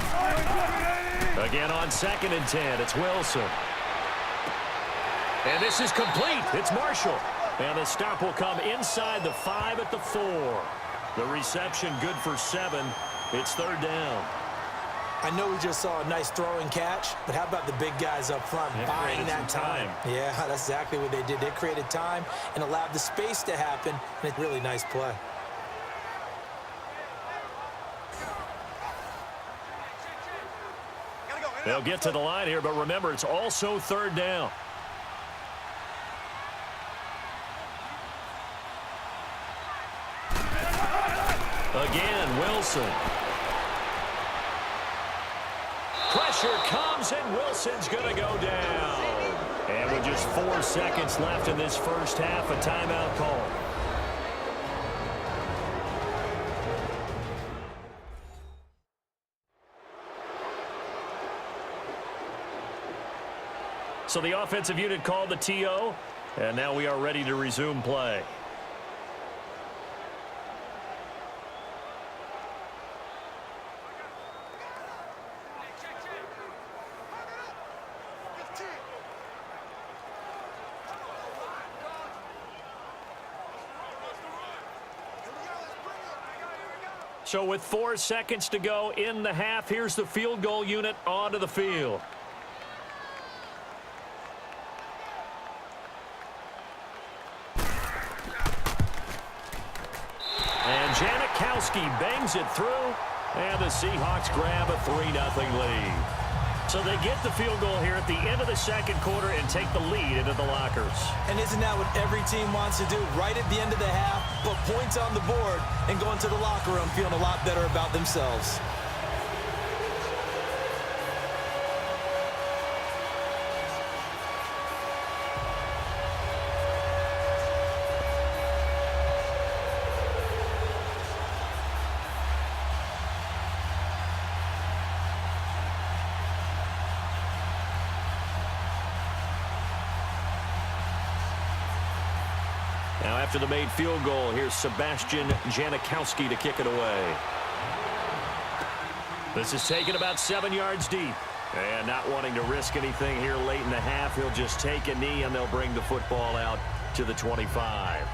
Again on 2nd and 10, it's Wilson. And this is complete. It's Marshall. And the stop will come inside the 5 at the 4. The reception good for 7. It's 3rd down. I know we just saw a nice throwing catch, but how about the big guys up front buying that time? Yeah, that's exactly what they did. They created time and allowed the space to happen, and it's a really nice play. They'll get to the line here, but remember, it's also third down. Again, Wilson. Pressure comes, and Wilson's going to go down. And with just 4 seconds left in this first half, a timeout call. So the offensive unit called the TO, and now we are ready to resume play. So with 4 seconds to go in the half, here's the field goal unit onto the field. And Janikowski bangs it through, and the Seahawks grab a 3-0 lead. So they get the field goal here at the end of the second quarter and take the lead into the lockers. And isn't that what every team wants to do? Right at the end of the half, put points on the board and go into the locker room feeling a lot better about themselves. Now after the made field goal, here's Sebastian Janikowski to kick it away. This is taken about 7 yards deep. And not wanting to risk anything here late in the half, he'll just take a knee and they'll bring the football out to the 25.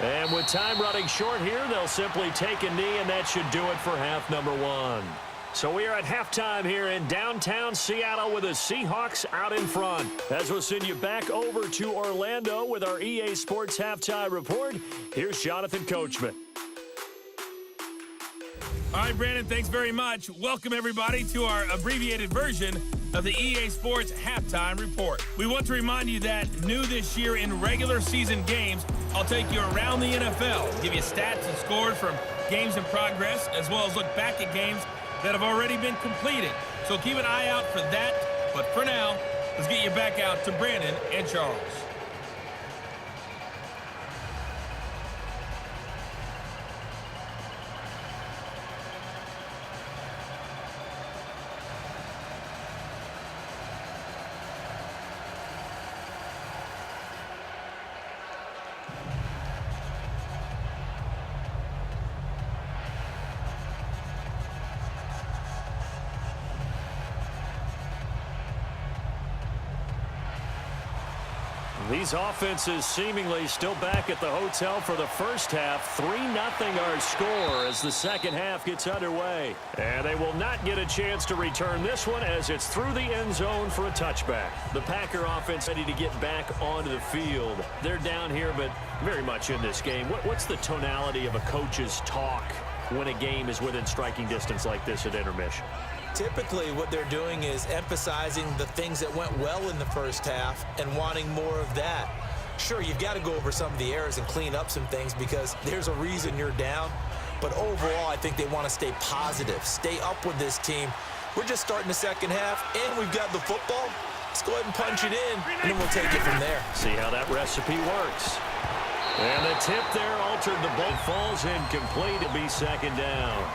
And with time running short here, they'll simply take a knee, and that should do it for half number 1. So we are at halftime here in downtown Seattle with the Seahawks out in front. As we'll send you back over to Orlando with our EA Sports Halftime Report, here's Jonathan Coachman. All right, Brandon, thanks very much. Welcome, everybody, to our abbreviated version of the EA Sports Halftime Report. We want to remind you that new this year in regular season games, I'll take you around the NFL, give you stats and scores from games in progress, as well as look back at games that have already been completed. So keep an eye out for that. But for now, let's get you back out to Brandon and Charles. These offenses seemingly still back at the hotel for the first half. 3-0 our score as the second half gets underway. And they will not get a chance to return this one as it's through the end zone for a touchback. The Packer offense ready to get back onto the field. They're down here, but very much in this game. What's the tonality of a coach's talk when a game is within striking distance like this at intermission? Typically, what they're doing is emphasizing the things that went well in the first half and wanting more of that. Sure, you've got to go over some of the errors and clean up some things because there's a reason you're down. But overall, I think they want to stay positive, stay up with this team. We're just starting the second half, and we've got the football. Let's go ahead and punch it in, and then we'll take it from there. See how that recipe works. And the tip there altered the ball. Falls incomplete to be second down.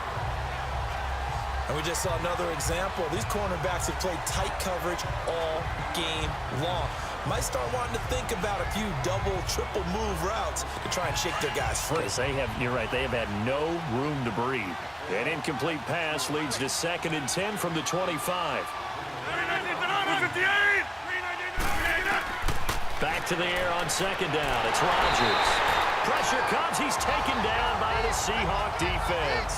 And we just saw another example. These cornerbacks have played tight coverage all game long. Might start wanting to think about a few double, triple move routes to try and shake their guys free. You're right, they have had no room to breathe. An incomplete pass leads to 2nd and 10 from the 25. Back to the air on second down. It's Rodgers. Pressure comes. He's taken down by the Seahawk defense.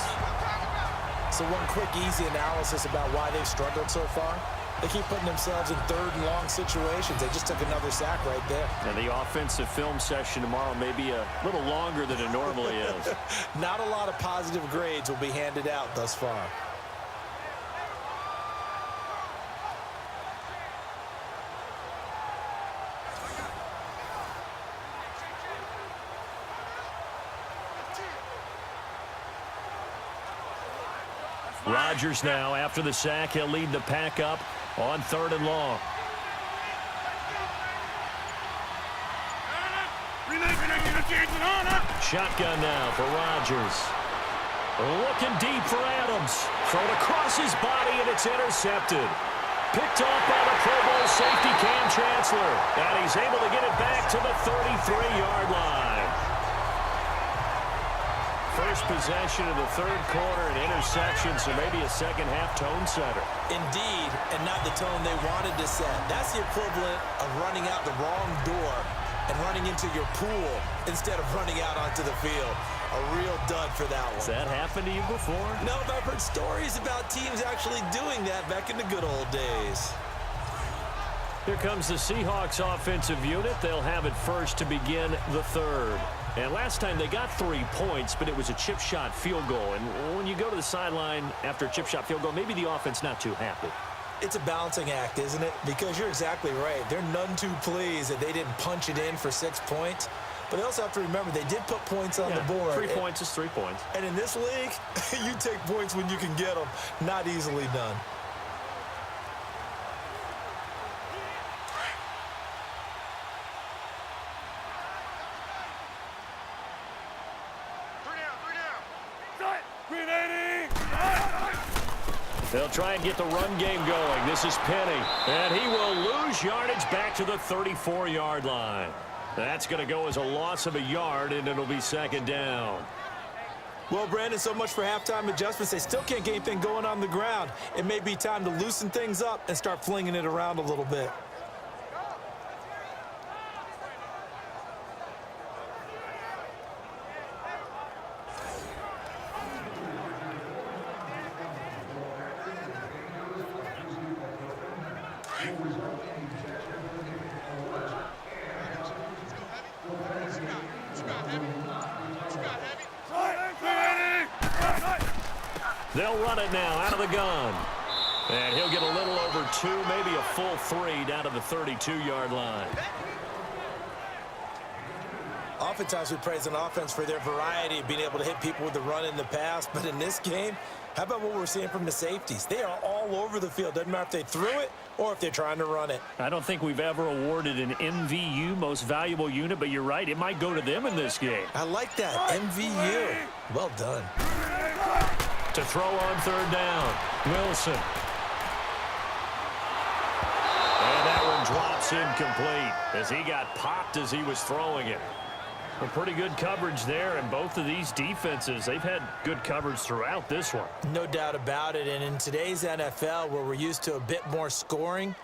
So one quick, easy analysis about why they've struggled so far. They keep putting themselves in third and long situations. They just took another sack right there. And the offensive film session tomorrow may be a little longer than it normally is. Not a lot of positive grades will be handed out thus far. Rodgers now, after the sack, he'll lead the pack up on 3rd and long. Shotgun now for Rodgers. Looking deep for Adams. Thrown across his body, and it's intercepted. Picked off by the Pro Bowl safety Cam Chancellor. And he's able to get it back to the 33-yard line. First possession of the 3rd quarter, an interception, so maybe a second-half tone setter. Indeed, and not the tone they wanted to set. That's the equivalent of running out the wrong door and running into your pool instead of running out onto the field. A real dud for that one. Has that happened to you before? No, but I've heard stories about teams actually doing that back in the good old days. Here comes the Seahawks offensive unit. They'll have it first to begin the 3rd. And last time they got 3 points, but it was a chip shot field goal. And when you go to the sideline after a chip shot field goal, maybe the offense not too happy. It's a balancing act, isn't it? Because you're exactly right. They're none too pleased that they didn't punch it in for 6 points. But they also have to remember they did put points on the board. 3 points is 3 points. And in this league, you take points when you can get them. Not easily done. They'll try and get the run game going. This is Penny. And he will lose yardage back to the 34-yard line. That's going to go as a loss of a yard, and it'll be 2nd down. Well, Brandon, so much for halftime adjustments. They still can't get anything going on the ground. It may be time to loosen things up and start flinging it around a little bit. They'll run it now out of the gun. And he'll get a little over 2, maybe a full 3 down to the 32-yard line. Oftentimes we praise an offense for their variety of being able to hit people with the run in the pass. But in this game, how about what we're seeing from the safeties? They are all over the field. Doesn't matter if they threw it or if they're trying to run it. I don't think we've ever awarded an MVU, most valuable unit, but you're right. It might go to them in this game. I like that. MVU. Well done. To throw on 3rd down, Wilson. And that one drops incomplete as he got popped as he was throwing it. A pretty good coverage there, and both of these defenses, they've had good coverage throughout this one. No doubt about it, and in today's NFL, where we're used to a bit more scoring,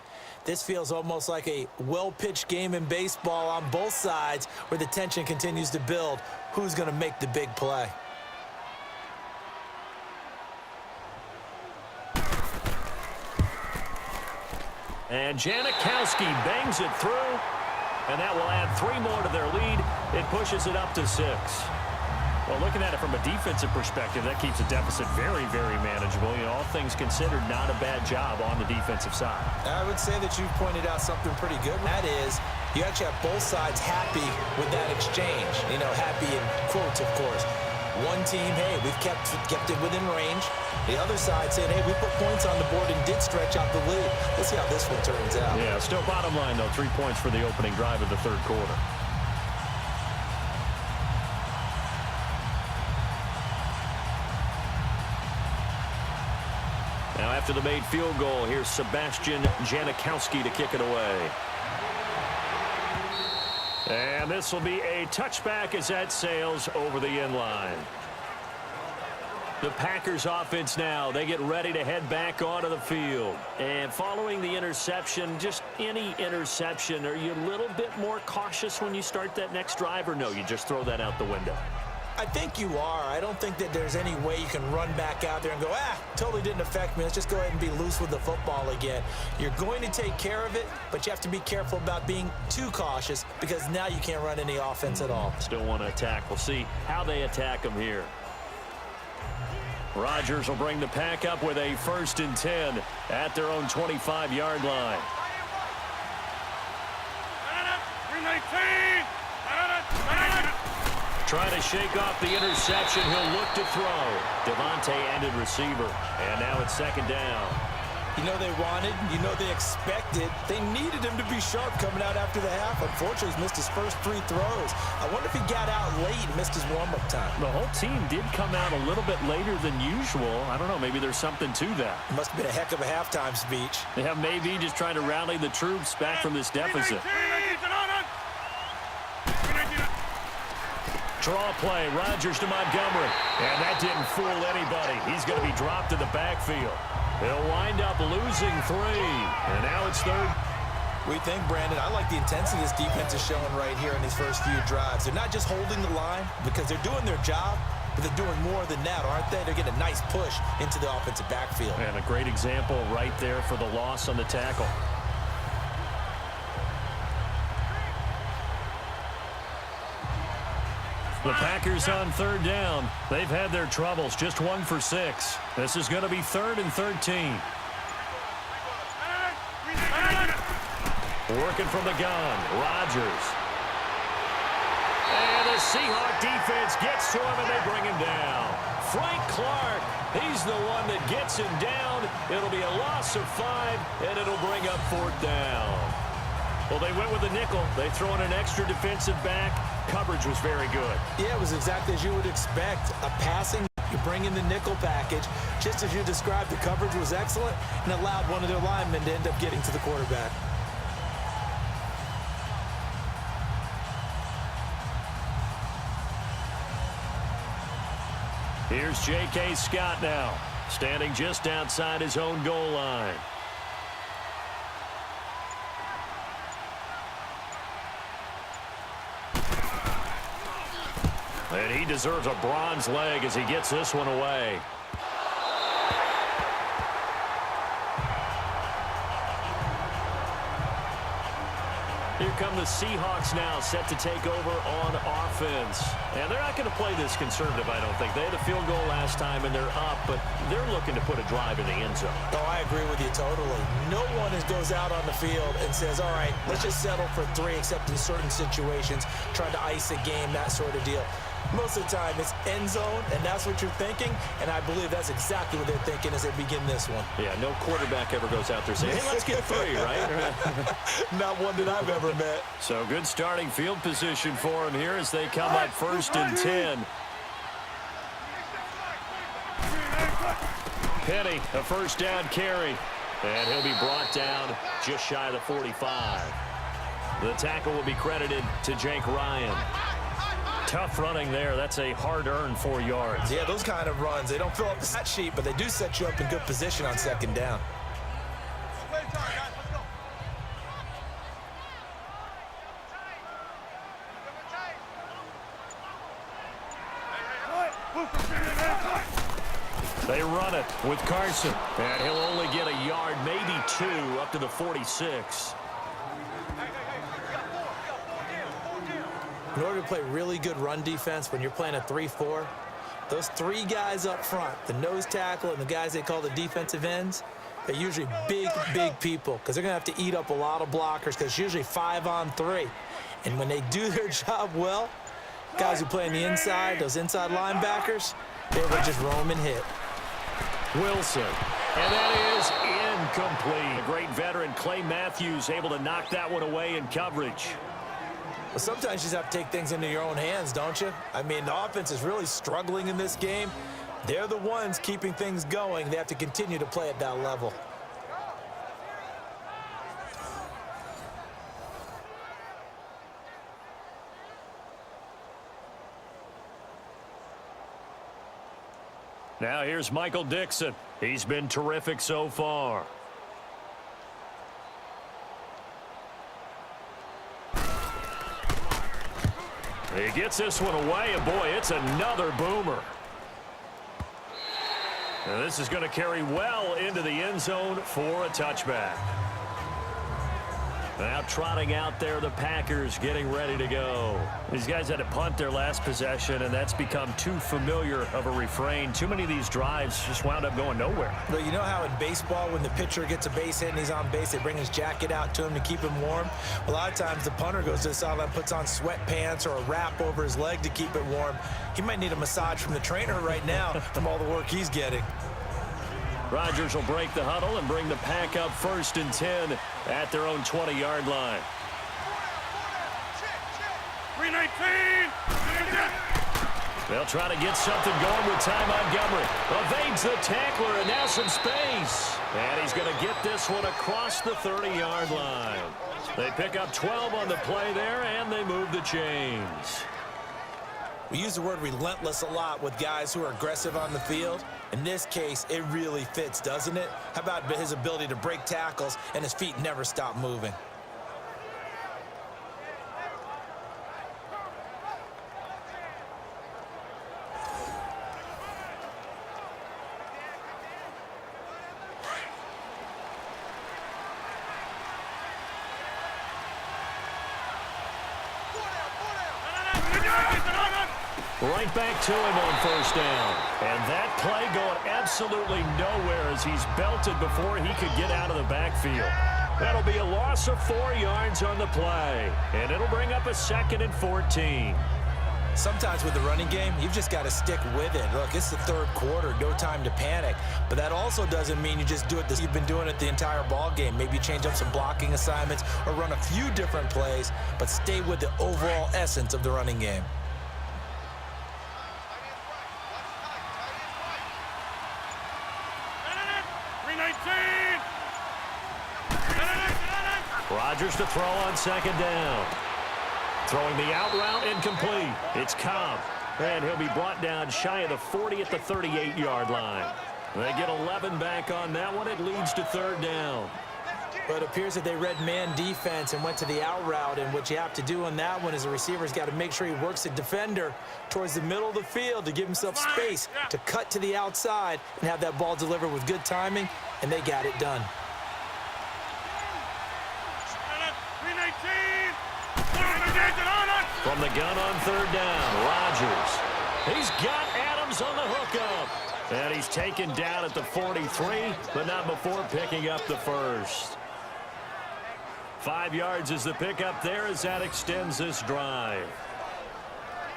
this feels almost like a well-pitched game in baseball on both sides where the tension continues to build. Who's going to make the big play? And Janikowski bangs it through, and that will add 3 more to their lead. It pushes it up to 6. Well, looking at it from a defensive perspective, that keeps a deficit very, very manageable. You know, all things considered, not a bad job on the defensive side. I would say that you've pointed out something pretty good. That is, you actually have both sides happy with that exchange. You know, happy in quotes, of course. One team, hey, we've kept it within range. The other side saying, hey, we put points on the board and did stretch out the lead. Let's see how this one turns out. Yeah, still bottom line, though, 3 points for the opening drive of the 3rd quarter. Now, after the made field goal, here's Sebastian Janikowski to kick it away. And this will be a touchback as that sails over the end line. The Packers offense now, they get ready to head back onto the field. And following the interception, just any interception, are you a little bit more cautious when you start that next drive, or no, you just throw that out the window? I think you are. I don't think that there's any way you can run back out there and go, totally didn't affect me. Let's just go ahead and be loose with the football again. You're going to take care of it, but you have to be careful about being too cautious because now you can't run any offense at all. Still want to attack. We'll see how they attack them here. Rodgers will bring the pack up with a 1st and 10 at their own 25-yard line. 319. Trying to shake off the interception. He'll look to throw. Devontae ended receiver. And now it's 2nd down. You know they wanted, you know they expected. They needed him to be sharp coming out after the half. Unfortunately, he's missed his first 3 throws. I wonder if he got out late and missed his warm-up time. The whole team did come out a little bit later than usual. I don't know, maybe there's something to that. Must have been a heck of a halftime speech. Yeah, maybe just trying to rally the troops back from this deficit. Draw play, Rodgers to Montgomery. And that didn't fool anybody. He's going to be dropped in the backfield. He'll wind up losing 3. And now it's 3rd. We think, Brandon, I like the intensity this defense is showing right here in these first few drives. They're not just holding the line because they're doing their job, but they're doing more than that, aren't they? They're getting a nice push into the offensive backfield. And a great example right there for the loss on the tackle. The Packers on 3rd down. They've had their troubles, just 1 for 6. This is going to be 3rd and 13. Working from the gun, Rodgers. And the Seahawks defense gets to him, and they bring him down. Frank Clark, he's the one that gets him down. It'll be a loss of 5, and it'll bring up 4th down. Well, they went with a nickel. They throw in an extra defensive back. Coverage was very good. Yeah, it was exactly as you would expect. A passing, you bring in the nickel package. Just as you described, the coverage was excellent and allowed one of their linemen to end up getting to the quarterback. Here's J.K. Scott now, standing just outside his own goal line. And he deserves a bronze leg as he gets this one away. Here come the Seahawks now, set to take over on offense. And they're not going to play this conservative, I don't think. They had a field goal last time, and they're up, but they're looking to put a drive in the end zone. Oh, I agree with you totally. No one goes out on the field and says, all right, let's just settle for 3, except in certain situations, trying to ice a game, that sort of deal. Most of the time, it's end zone, and that's what you're thinking, and I believe that's exactly what they're thinking as they begin this one. Yeah, no quarterback ever goes out there saying, hey, let's get 3, right? Not one that I've ever met. So good starting field position for him here as they come up 1st and 10. Penny, a 1st down carry, and he'll be brought down just shy of the 45. The tackle will be credited to Jake Ryan. Tough running there. That's a hard-earned 4 yards. Yeah, those kind of runs, they don't fill up the stat sheet, but they do set you up in good position on 2nd down. They run it with Carson, and he'll only get a yard, maybe 2, up to the 46. In order to play really good run defense when you're playing a 3-4, those 3 guys up front, the nose tackle and the guys they call the defensive ends, they're usually big, big people because they're going to have to eat up a lot of blockers because it's usually 5 on 3. And when they do their job well, guys who play on the inside, those inside linebackers, they will just roam and hit. Wilson, and that is incomplete. The great veteran Clay Matthews able to knock that one away in coverage. Well, sometimes you just have to take things into your own hands, don't you? I mean, the offense is really struggling in this game. They're the ones keeping things going. They have to continue to play at that level. Now here's Michael Dixon. He's been terrific so far. He gets this one away, and boy, it's another boomer. And this is going to carry well into the end zone for a touchback. Now trotting out there, the Packers getting ready to go. These guys had to punt their last possession, and that's become too familiar of a refrain. Too many of these drives just wound up going nowhere. But you know how in baseball, when the pitcher gets a base hit and he's on base, they bring his jacket out to him to keep him warm? A lot of times the punter goes to the sideline, puts on sweatpants or a wrap over his leg to keep it warm. He might need a massage from the trainer right now from all the work he's getting. Rodgers will break the huddle and bring the Pack up 1st and 10 at their own 20-yard line. 319. They'll try to get something going with Ty Montgomery. Evades the tackler, and now some space. And he's going to get this one across the 30-yard line. They pick up 12 on the play there, and they move the chains. We use the word relentless a lot with guys who are aggressive on the field. In this case, it really fits, doesn't it? How about his ability to break tackles and his feet never stop moving? Right back to him on 1st down. And that play going absolutely nowhere as he's belted before he could get out of the backfield. That'll be a loss of 4 yards on the play. And it'll bring up a 2nd and 14. Sometimes with the running game, you've just got to stick with it. Look, it's the 3rd quarter, no time to panic. But that also doesn't mean you just do it. You've been doing it the entire ball game. Maybe change up some blocking assignments or run a few different plays, but stay with the overall essence of the running game. Rodgers to throw on 2nd down. Throwing the out route incomplete. It's Cobb. And he'll be brought down shy of the 40 at the 38-yard line. They get 11 back on that one. It leads to 3rd down. But it appears that they read man defense and went to the out route. And what you have to do on that one is the receiver's got to make sure he works the defender towards the middle of the field to give himself space to cut to the outside and have that ball delivered with good timing. And they got it done. From the gun on 3rd down, Rodgers. He's got Adams on the hookup. And he's taken down at the 43, but not before picking up the 1st. 5 yards is the pickup there as that extends this drive.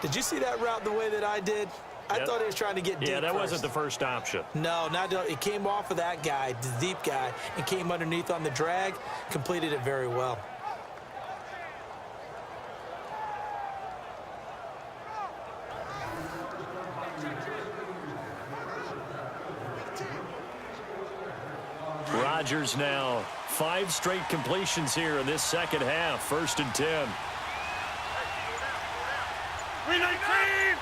Did you see that route the way that I did? I thought he was trying to get deep. Yeah, that first. wasn't the first option. No, it came off of that guy, the deep guy, and came underneath on the drag, completed it very well. Rodgers now 5 straight completions here in this 2nd half. 1st and 10. 319.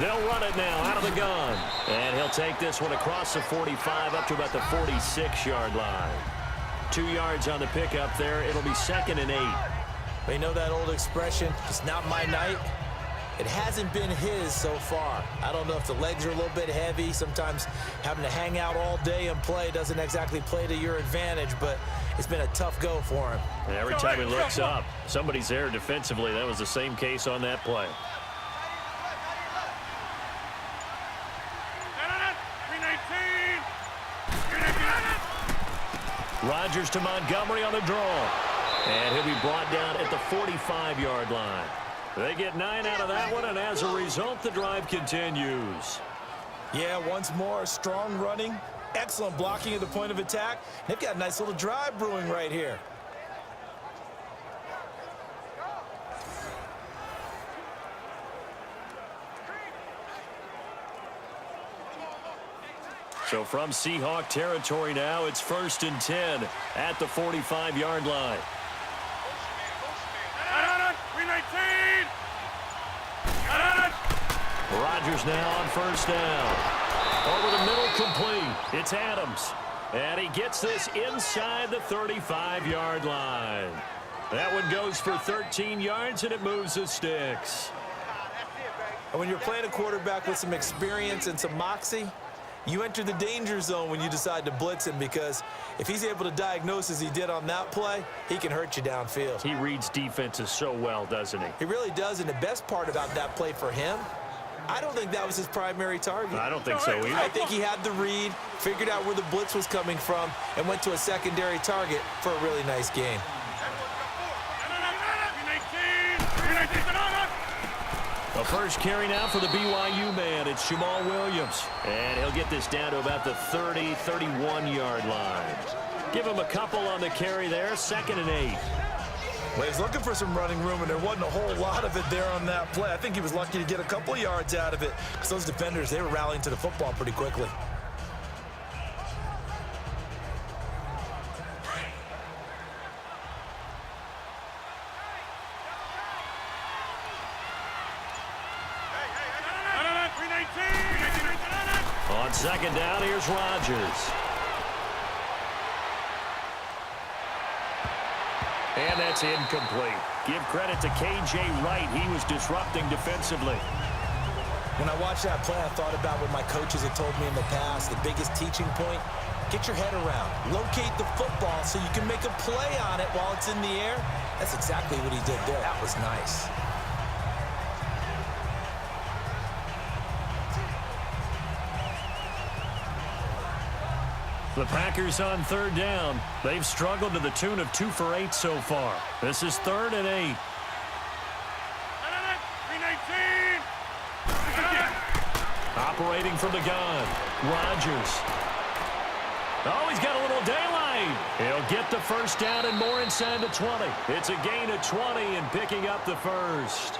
They'll run it now out of the gun. And he'll take this one across the 45 up to about the 46-yard line. 2 yards on the pickup there. It'll be 2nd and 8. But you know that old expression, it's not my night? It hasn't been his so far. I don't know if the legs are a little bit heavy. Sometimes having to hang out all day and play doesn't exactly play to your advantage, but it's been a tough go for him. And every time he looks up, somebody's there defensively. That was the same case on that play. Rodgers to Montgomery on the draw. And he'll be brought down at the 45-yard line. They get 9 out of that one, and as a result, the drive continues. Yeah, once more, strong running, excellent blocking at the point of attack. They've got a nice little drive brewing right here. So from Seahawk territory now, it's 1st and 10 at the 45-yard line. Rodgers now on first down. Over the middle, complete. It's Adams. And he gets this inside the 35-yard line. That one goes for 13 yards, and it moves the sticks. And when you're playing a quarterback with some experience and some moxie, you enter the danger zone when you decide to blitz him, because if he's able to diagnose as he did on that play, he can hurt you downfield. He reads defenses so well, doesn't he? He really does, and the best part about that play for him, I don't think that was his primary target. I don't think so either. I think he had the read, figured out where the blitz was coming from, and went to a secondary target for a really nice gain. The first carry now for the BYU man. It's Jamal Williams. And he'll get this down to about the 30, 31-yard line. Give him a couple on the carry there. 2nd and 8. Well, he was looking for some running room, and there wasn't a whole lot of it there on that play. I think he was lucky to get a couple of yards out of it, because those defenders, they were rallying to the football pretty quickly. On 2nd down, here's Rodgers. And that's incomplete. Give credit to K.J. Wright. He was disrupting defensively. When I watched that play, I thought about what my coaches had told me in the past. The biggest teaching point, get your head around. Locate the football so you can make a play on it while it's in the air. That's exactly what he did there. That was nice. The Packers on 3rd down. They've struggled to the tune of 2 for 8 so far. This is 3rd and 8. Operating from the gun. Rodgers. Oh, he's got a little daylight. He'll get the first down and more inside the 20. It's a gain of 20 and picking up the first.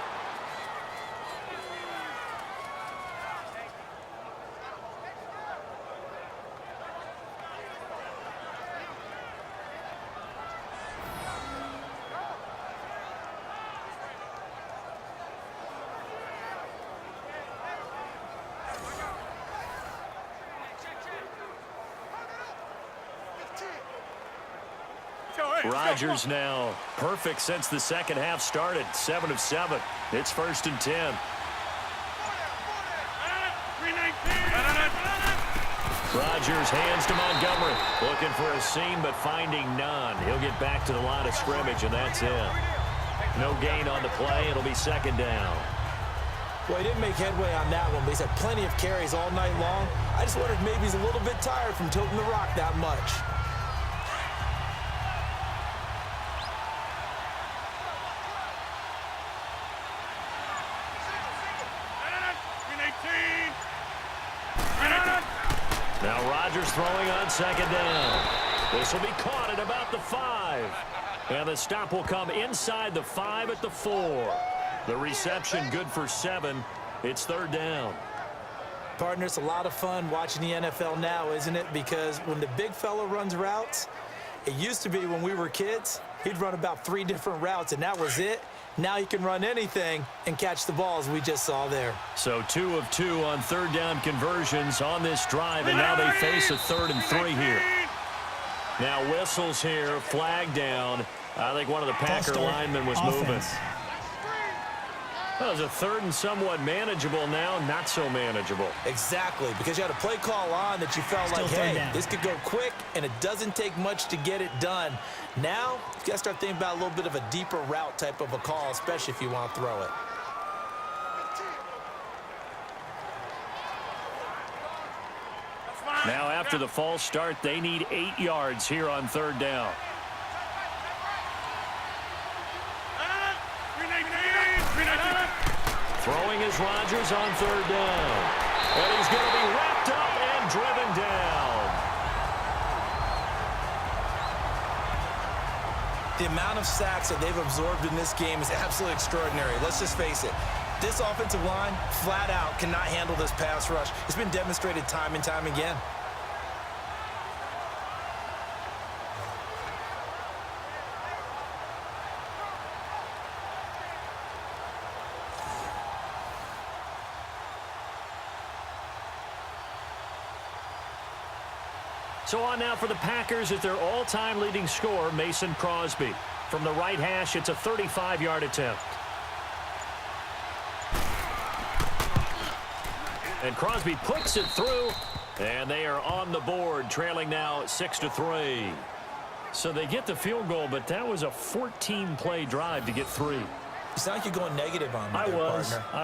Rodgers now perfect since the second half started. 7 of 7. It's 1st and 10. Rodgers hands to Montgomery. Looking for a seam, but finding none. He'll get back to the line of scrimmage, and that's it. No gain on the play. It'll be 2nd down. Well, he didn't make headway on that one, but he's had plenty of carries all night long. I just wondered if maybe he's a little bit tired from toting the rock that much. Now Rodgers throwing on 2nd down. This will be caught at about the 5. And the stop will come inside the 5 at the 4. The reception good for 7. It's 3rd down. Partner, it's a lot of fun watching the NFL now, isn't it? Because when the big fella runs routes, it used to be when we were kids, he'd run about 3 different routes, and that was it. Now he can run anything and catch the balls we just saw there. So 2 of 2 on 3rd down conversions on this drive, and now they face a 3rd and 3 here. Now whistles here, flag down. I think one of the Packer linemen was moving. Well, it was a 3rd and somewhat manageable, now not so manageable. Exactly, because you had a play call on that you felt like, hey, this could go quick, and it doesn't take much to get it done. Now, you got to start thinking about a little bit of a deeper route type of a call, especially if you want to throw it. Now, after the false start, they need 8 yards here on 3rd down. Throwing is Rodgers on 3rd down. And he's going to be wrapped up and driven down. The amount of sacks that they've absorbed in this game is absolutely extraordinary. Let's just face it. This offensive line, flat out, cannot handle this pass rush. It's been demonstrated time and time again. So on now for the Packers is their all-time leading scorer, Mason Crosby. From the right hash, it's a 35-yard attempt. And Crosby puts it through, and they are on the board, trailing now 6-3. So they get the field goal, but that was a 14-play drive to get 3. You sound like you're going negative on me, I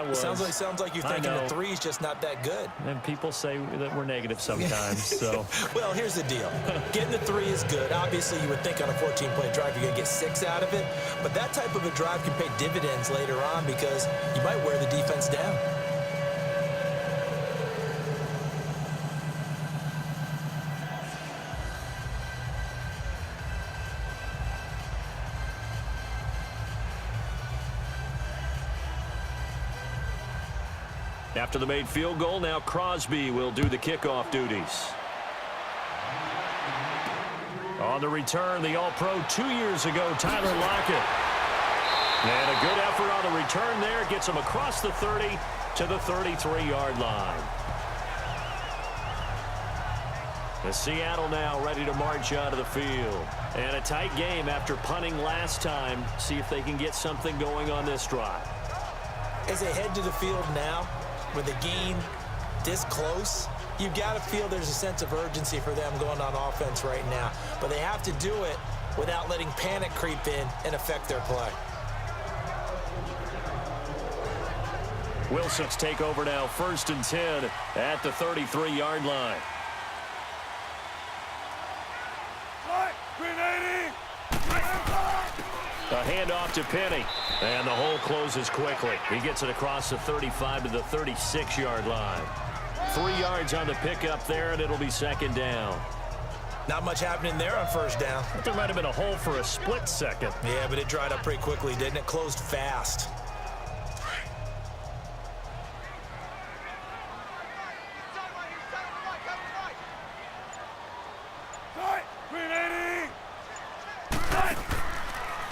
was. Sounds like you're thinking the 3's just not that good. And people say that we're negative sometimes. So, well, here's the deal. Getting the 3 is good. Obviously, you would think on a 14-play drive you're going to get 6 out of it. But that type of a drive can pay dividends later on because you might wear the defense down. After the made field goal, now Crosby will do the kickoff duties. On the return, the All-Pro 2 years ago, Tyler Lockett. And a good effort on the return there. Gets him across the 30 to the 33-yard line. The Seattle now ready to march out of the field. And a tight game after punting last time. See if they can get something going on this drive. As they head to the field now, with the game this close, you've got to feel there's a sense of urgency for them going on offense right now. But they have to do it without letting panic creep in and affect their play. Wilson's take over now, 1st and 10 at the 33-yard line. A handoff to Penny, and the hole closes quickly. He gets it across the 35 to the 36-yard line. 3 yards on the pickup there, and it'll be 2nd down. Not much happening there on 1st down. There might have been a hole for a split second. Yeah, but it dried up pretty quickly, didn't it? Closed fast.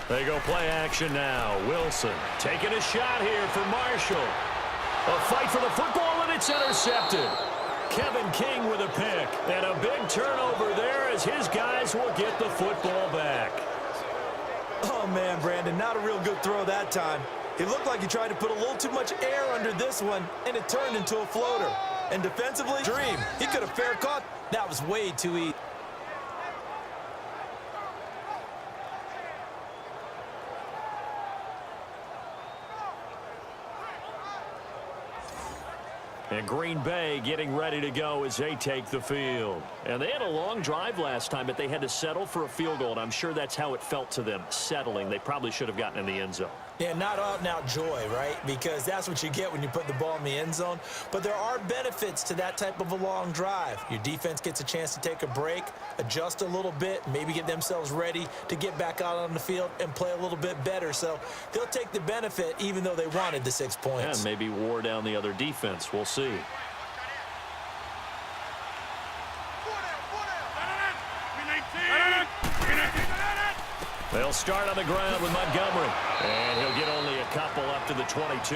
They go play action now. Wilson taking a shot here for Marshall. A fight for the football, and it's intercepted. Kevin King with a pick. And a big turnover there as his guys will get the football back. Oh, man, Brandon, not a real good throw that time. It looked like he tried to put a little too much air under this one, and it turned into a floater. And defensively, dream. He could have fair caught. That was way too easy. And Green Bay getting ready to go as they take the field. And they had a long drive last time, but they had to settle for a field goal, and I'm sure that's how it felt to them, settling. They probably should have gotten in the end zone. Yeah, not out-and-out joy, right? Because that's what you get when you put the ball in the end zone. But there are benefits to that type of a long drive. Your defense gets a chance to take a break, adjust a little bit, maybe get themselves ready to get back out on the field and play a little bit better. So they'll take the benefit even though they wanted the 6 points. And maybe wore down the other defense. We'll see. They'll start on the ground with Montgomery. And he'll get only a couple up to the 22.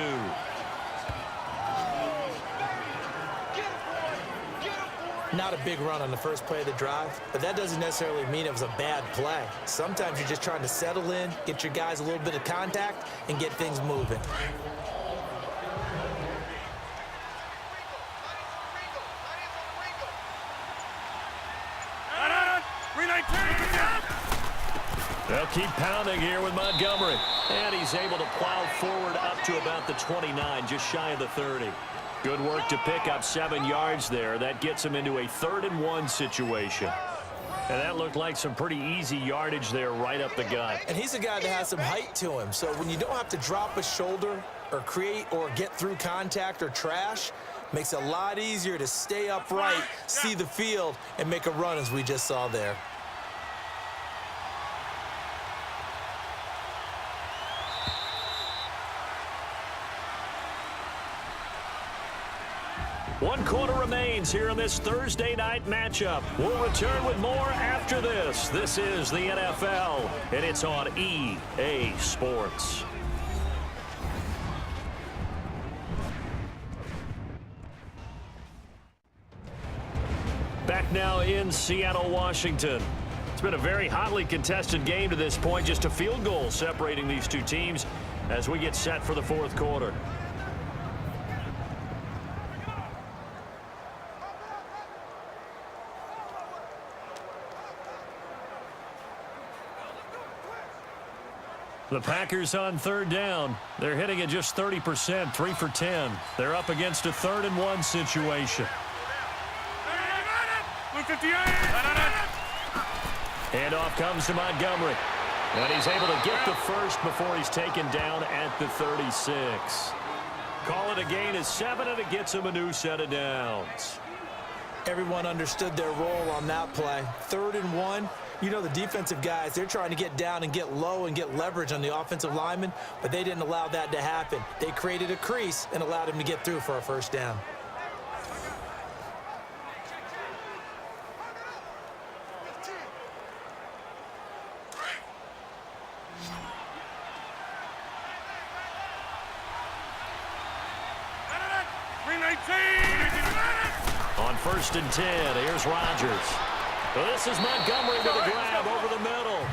Not a big run on the first play of the drive, but that doesn't necessarily mean it was a bad play. Sometimes you're just trying to settle in, get your guys a little bit of contact, and get things moving. They'll keep pounding here with Montgomery. And he's able to plow forward up to about the 29, just shy of the 30. Good work to pick up 7 yards there. That gets him into a 3rd and 1 situation. And that looked like some pretty easy yardage there right up the gut. And he's a guy that has some height to him. So when you don't have to drop a shoulder or create or get through contact or trash, makes it a lot easier to stay upright, see the field, and make a run as we just saw there. One quarter remains here in this Thursday night matchup. We'll return with more after this. This is the NFL, and it's on EA Sports. Back now in Seattle, Washington. It's been a very hotly contested game to this point. Just a field goal separating these two teams as we get set for the fourth quarter. The Packers on third down. They're hitting at just 30%, 3 for 10. They're up against a 3rd and 1 situation. Handoff comes to Montgomery. And he's able to get the first before he's taken down at the 36. Call it a gain of 7, and it gets him a new set of downs. Everyone understood their role on that play. 3rd and 1. You know, the defensive guys, they're trying to get down and get low and get leverage on the offensive lineman, but they didn't allow that to happen. They created a crease and allowed him to get through for a first down. On 1st and 10, here's Rodgers. Well, this is Montgomery with a grab over the middle.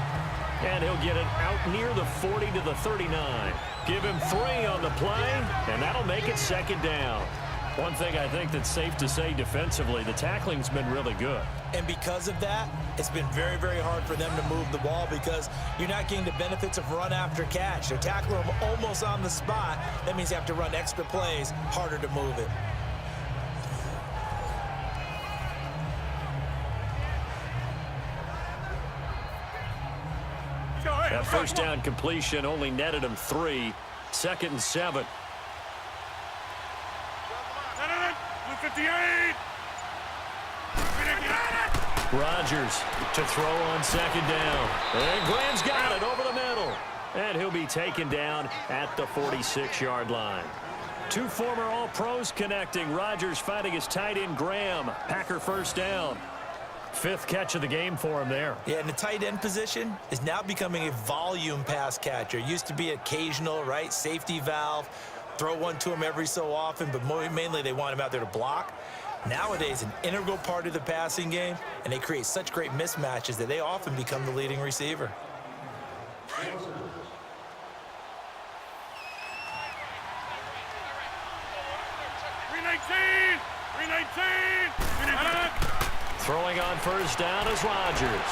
And he'll get it out near the 40 to the 39. Give him 3 on the play, and that'll make it 2nd down. One thing I think that's safe to say defensively, the tackling's been really good. And because of that, it's been very, very hard for them to move the ball because you're not getting the benefits of run after catch. They're tackling them almost on the spot. That means you have to run extra plays, harder to move it. That first down completion only netted him 3. 2nd and 7. Rodgers to throw on 2nd down. And Graham's got it over the middle. And he'll be taken down at the 46-yard line. 2 former All-Pros connecting. Rodgers fighting his tight end Graham. Packer first down. 5th catch of the game for him there. Yeah, and the tight end position is now becoming a volume pass catcher. Used to be occasional, right? Safety valve. Throw one to him every so often, but mainly they want him out there to block. Nowadays, an integral part of the passing game, and they create such great mismatches that they often become the leading receiver. Throwing on first down is Rodgers.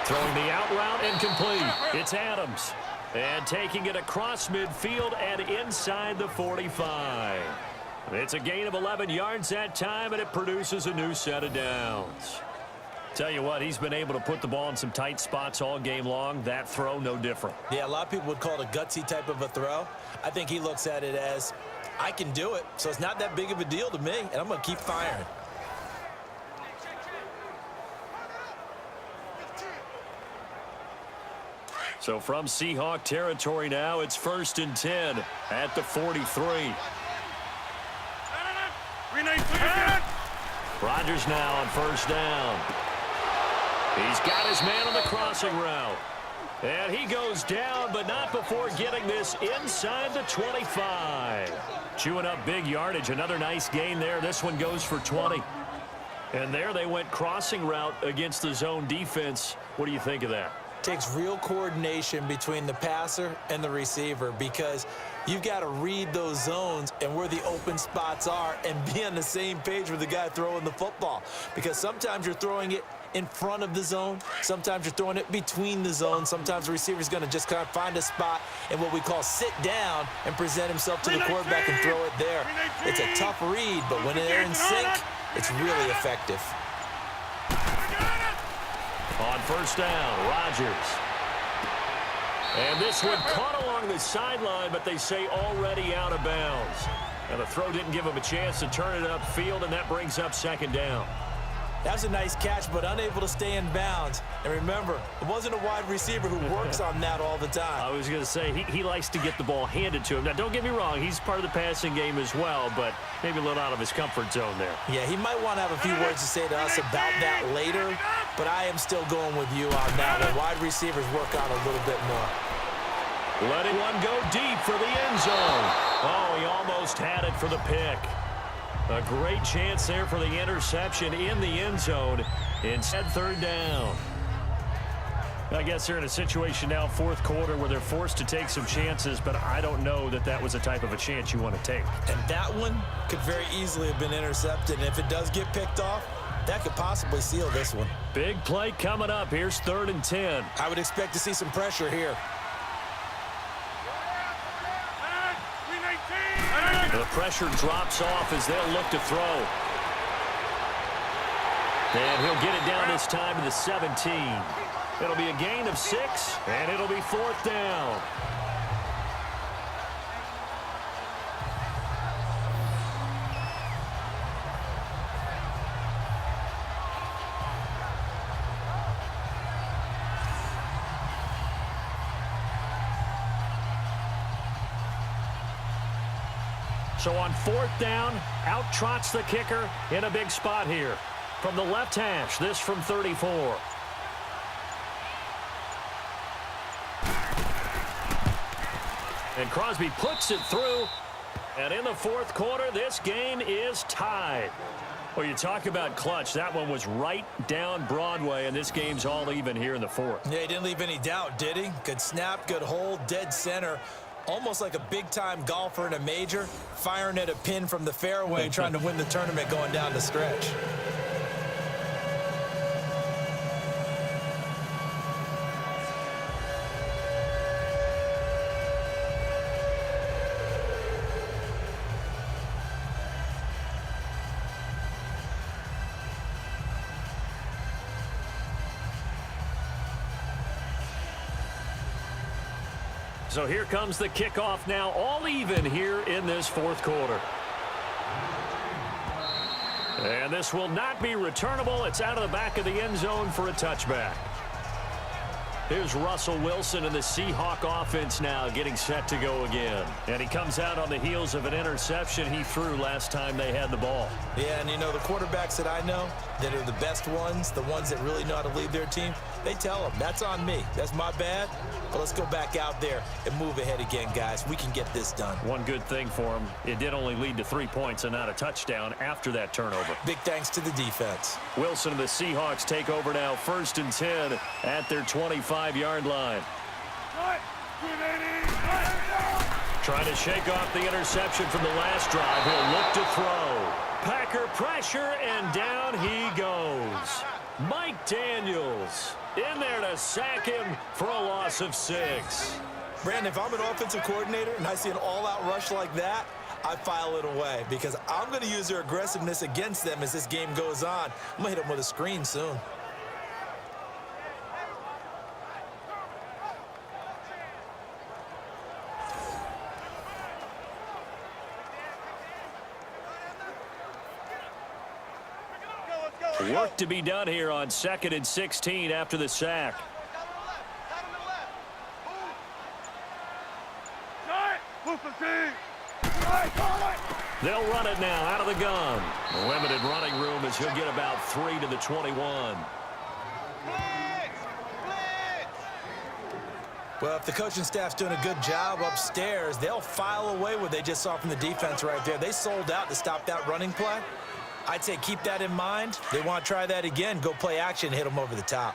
Throwing the out route incomplete. It's Adams. And taking it across midfield and inside the 45. It's a gain of 11 yards that time, and it produces a new set of downs. Tell you what, he's been able to put the ball in some tight spots all game long. That throw, no different. Yeah, a lot of people would call it a gutsy type of a throw. I think he looks at it as, I can do it, so it's not that big of a deal to me, and I'm going to keep firing. So from Seahawk territory now, it's 1st and 10 at the 43. Rodgers now on first down. He's got his man on the crossing route. And he goes down, but not before getting this inside the 25. Chewing up big yardage. Another nice gain there. This one goes for 20. And there they went crossing route against the zone defense. What do you think of that? Takes real coordination between the passer and the receiver because you've got to read those zones and where the open spots are and be on the same page with the guy throwing the football. Because sometimes you're throwing it in front of the zone. Sometimes you're throwing it between the zones. Sometimes the receiver's going to just kind of find a spot and what we call sit down and present himself to the quarterback and throw it there. It's a tough read, but when they're in sync, it's really effective. On first down, Rodgers. And this one caught along the sideline, but they say already out of bounds. And the throw didn't give him a chance to turn it upfield, and that brings up 2nd down. That was a nice catch, but unable to stay in bounds. And remember, it wasn't a wide receiver who works on that all the time. I was going to say, he likes to get the ball handed to him. Now, don't get me wrong, he's part of the passing game as well, but maybe a little out of his comfort zone there. Yeah, he might want to have a few words to say to us about that later, but I am still going with you on that one. Wide receivers work on a little bit more. Letting one go deep for the end zone. Oh, he almost had it for the pick. A great chance there for the interception in the end zone. Instead, third down. I guess they're in a situation now, fourth quarter, where they're forced to take some chances, but I don't know that that was the type of a chance you want to take. And that one could very easily have been intercepted. And if it does get picked off, that could possibly seal this one. Big play coming up. Here's 3rd and 10. I would expect to see some pressure here. The pressure drops off as they'll look to throw. And he'll get it down this time to the 17. It'll be a gain of 6, and it'll be 4th down. So on 4th down, out trots the kicker in a big spot here. From the left hash, this from 34. And Crosby puts it through. And in the 4th quarter, this game is tied. Well, you talk about clutch. That one was right down Broadway, and this game's all even here in the 4th. Yeah, he didn't leave any doubt, did he? Good snap, good hold, dead center. Almost like a big-time golfer in a major, firing at a pin from the fairway, trying to win the tournament going down the stretch. So here comes the kickoff now, all even here in this 4th quarter. And this will not be returnable. It's out of the back of the end zone for a touchback. Here's Russell Wilson and the Seahawk offense now getting set to go again. And he comes out on the heels of an interception he threw last time they had the ball. Yeah, and you know, the quarterbacks that I know that are the best ones, the ones that really know how to lead their team, they tell them, that's on me. That's my bad. But let's go back out there and move ahead again, guys. We can get this done. One good thing for him, it did only lead to 3 points and not a touchdown after that turnover. Big thanks to the defense. Wilson and the Seahawks take over now, 1st and 10 at their 25-yard line. Trying to shake off the interception from the last drive. He'll look to throw. Packer pressure, and down he goes. Mike Daniels in there to sack him for a loss of 6. Brandon, if I'm an offensive coordinator and I see an all-out rush like that, I file it away because I'm going to use their aggressiveness against them as this game goes on. I'm going to hit them with a screen soon. Work to be done here on 2nd and 16 after the sack. They'll run it now out of the gun. Limited running room as he'll get about 3 to the 21. Well, if the coaching staff's doing a good job upstairs, they'll file away what they just saw from the defense right there. They sold out to stop that running play. I'd say keep that in mind. They want to try that again. Go play action, hit them over the top.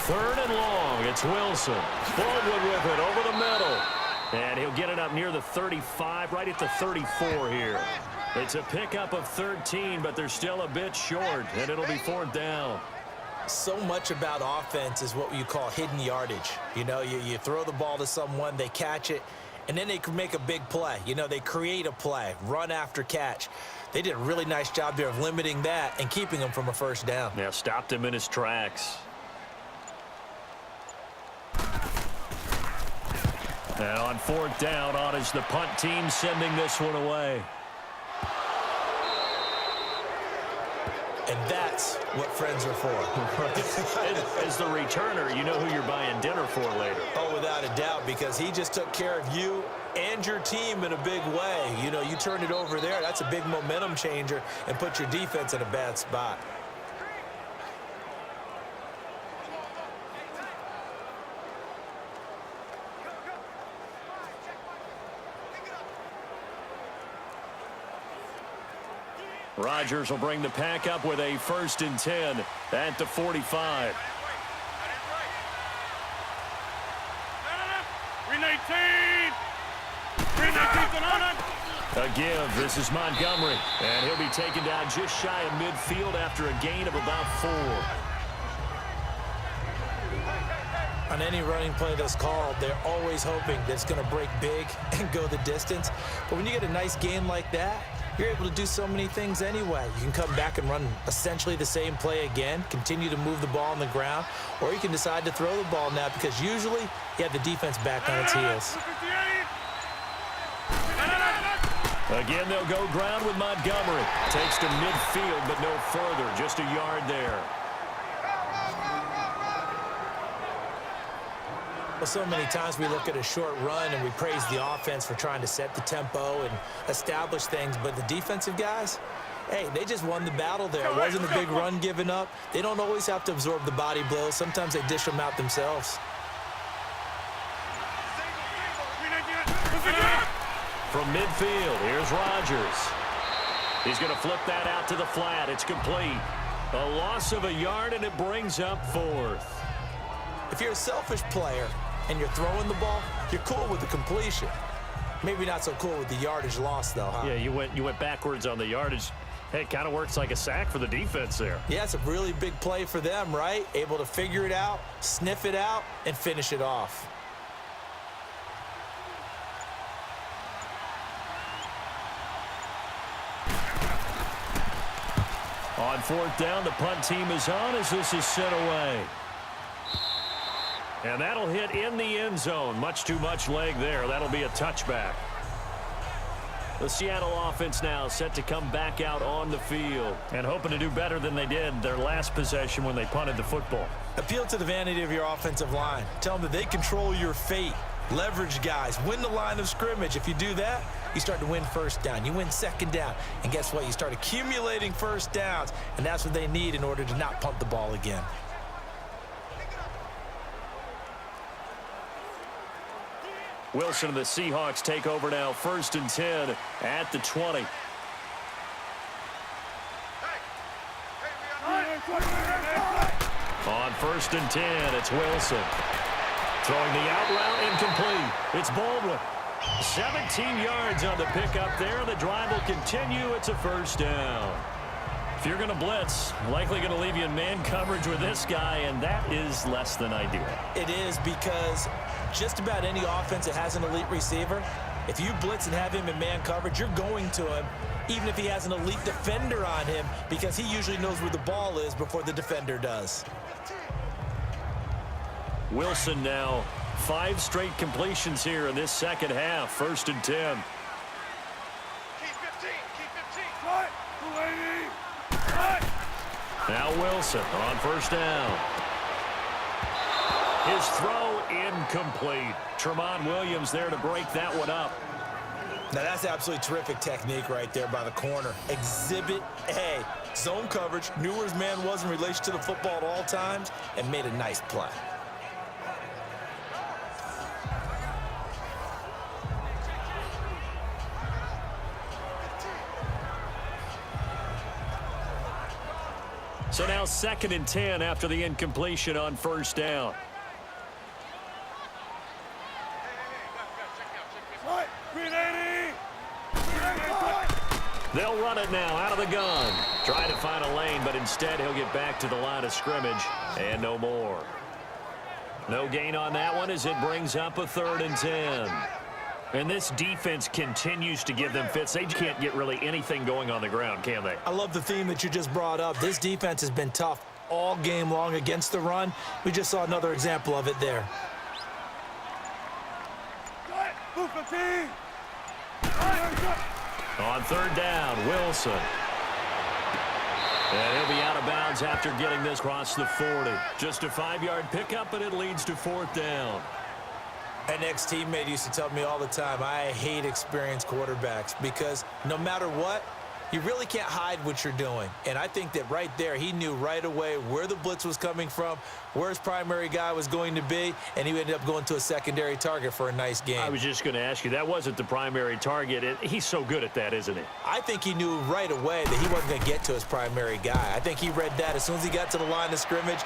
Third and long. It's Wilson. Baldwin with it over the middle. And he'll get it up near the 35, right at the 34 here. It's a pickup of 13, but they're still a bit short, and it'll be 4th down. So much about offense is what you call hidden yardage. You know, you throw the ball to someone, they catch it, and then they can make a big play. You know, they create a play, run after catch. They did a really nice job there of limiting that and keeping him from a 1st down. Yeah, stopped him in his tracks. And on 4th down, on is the punt team sending this one away. And that's what friends are for. As the returner, you know who you're buying dinner for later. Oh, without a doubt, because he just took care of you and your team in a big way. You know, you turned it over there. That's a big momentum changer and put your defense in a bad spot. Rodgers will bring the pack up with a 1st and 10 at the 45. 319. 319 on it. A give. This is Montgomery. And he'll be taken down just shy of midfield after a gain of about 4. On any running play that's called, they're always hoping that it's going to break big and go the distance. But when you get a nice gain like that, you're able to do so many things anyway. You can come back and run essentially the same play again, continue to move the ball on the ground, or you can decide to throw the ball now because usually you have the defense back on its heels. Again, they'll go ground with Montgomery. Takes to midfield, but no further. Just a yard there. Well, so many times we look at a short run and we praise the offense for trying to set the tempo and establish things, but the defensive guys, hey, they just won the battle there. It wasn't a big run given up. They don't always have to absorb the body blows. Sometimes they dish them out themselves. From midfield, here's Rodgers. He's going to flip that out to the flat. It's complete. A loss of a yard, and it brings up 4th. If you're a selfish player and you're throwing the ball, you're cool with the completion. Maybe not so cool with the yardage loss, though, huh? Yeah, you went backwards on the yardage. Hey, it kind of works like a sack for the defense there. Yeah, it's a really big play for them, right? Able to figure it out, sniff it out, and finish it off. On 4th down, the punt team is on as this is sent away. And that'll hit in the end zone. Much too much leg there. That'll be a touchback. The Seattle offense now set to come back out on the field and hoping to do better than they did their last possession when they punted the football. Appeal to the vanity of your offensive line. Tell them that they control your fate. Leverage guys. Win the line of scrimmage. If you do that, you start to win 1st down. You win 2nd down. And guess what? You start accumulating 1st downs. And that's what they need in order to not punt the ball again. Wilson and the Seahawks take over now, 1st and 10 at the 20. On 1st and 10, it's Wilson. Throwing the out route incomplete. It's Baldwin. 17 yards on the pickup there. The drive will continue. It's a 1st down. If you're going to blitz, likely going to leave you in man coverage with this guy, and that is less than ideal. It is because just about any offense that has an elite receiver, if you blitz and have him in man coverage, you're going to him, even if he has an elite defender on him, because he usually knows where the ball is before the defender does. Wilson now 5 straight completions here in this 2nd half. 1st and 10. Keep 15. Cut. 280. Cut. Now Wilson on 1st down. His throw incomplete. Tremont Williams there to break that one up. Now that's absolutely terrific technique right there by the corner. Exhibit A. Zone coverage, knew where his man was in relation to the football at all times, and made a nice play. So now 2nd and 10 after the incompletion on 1st down. They'll run it now out of the gun. Trying to find a lane, but instead he'll get back to the line of scrimmage and no more. No gain on that one as it brings up a 3rd and 10. And this defense continues to give them fits. They can't get really anything going on the ground, can they? I love the theme that you just brought up. This defense has been tough all game long against the run. We just saw another example of it there. On 3rd down, Wilson. And he'll be out of bounds after getting this across the 40. Just a 5-yard pickup, and it leads to 4th down. An ex-teammate used to tell me all the time, I hate experienced quarterbacks because no matter what, You really can't hide what you're doing. And I think that right there, he knew right away where the blitz was coming from, where his primary guy was going to be, and he ended up going to a secondary target for a nice game. I was just going to ask you, that wasn't the primary target. He's so good at that, isn't he? I think he knew right away that he wasn't going to get to his primary guy. I think he read that as soon as he got to the line of scrimmage,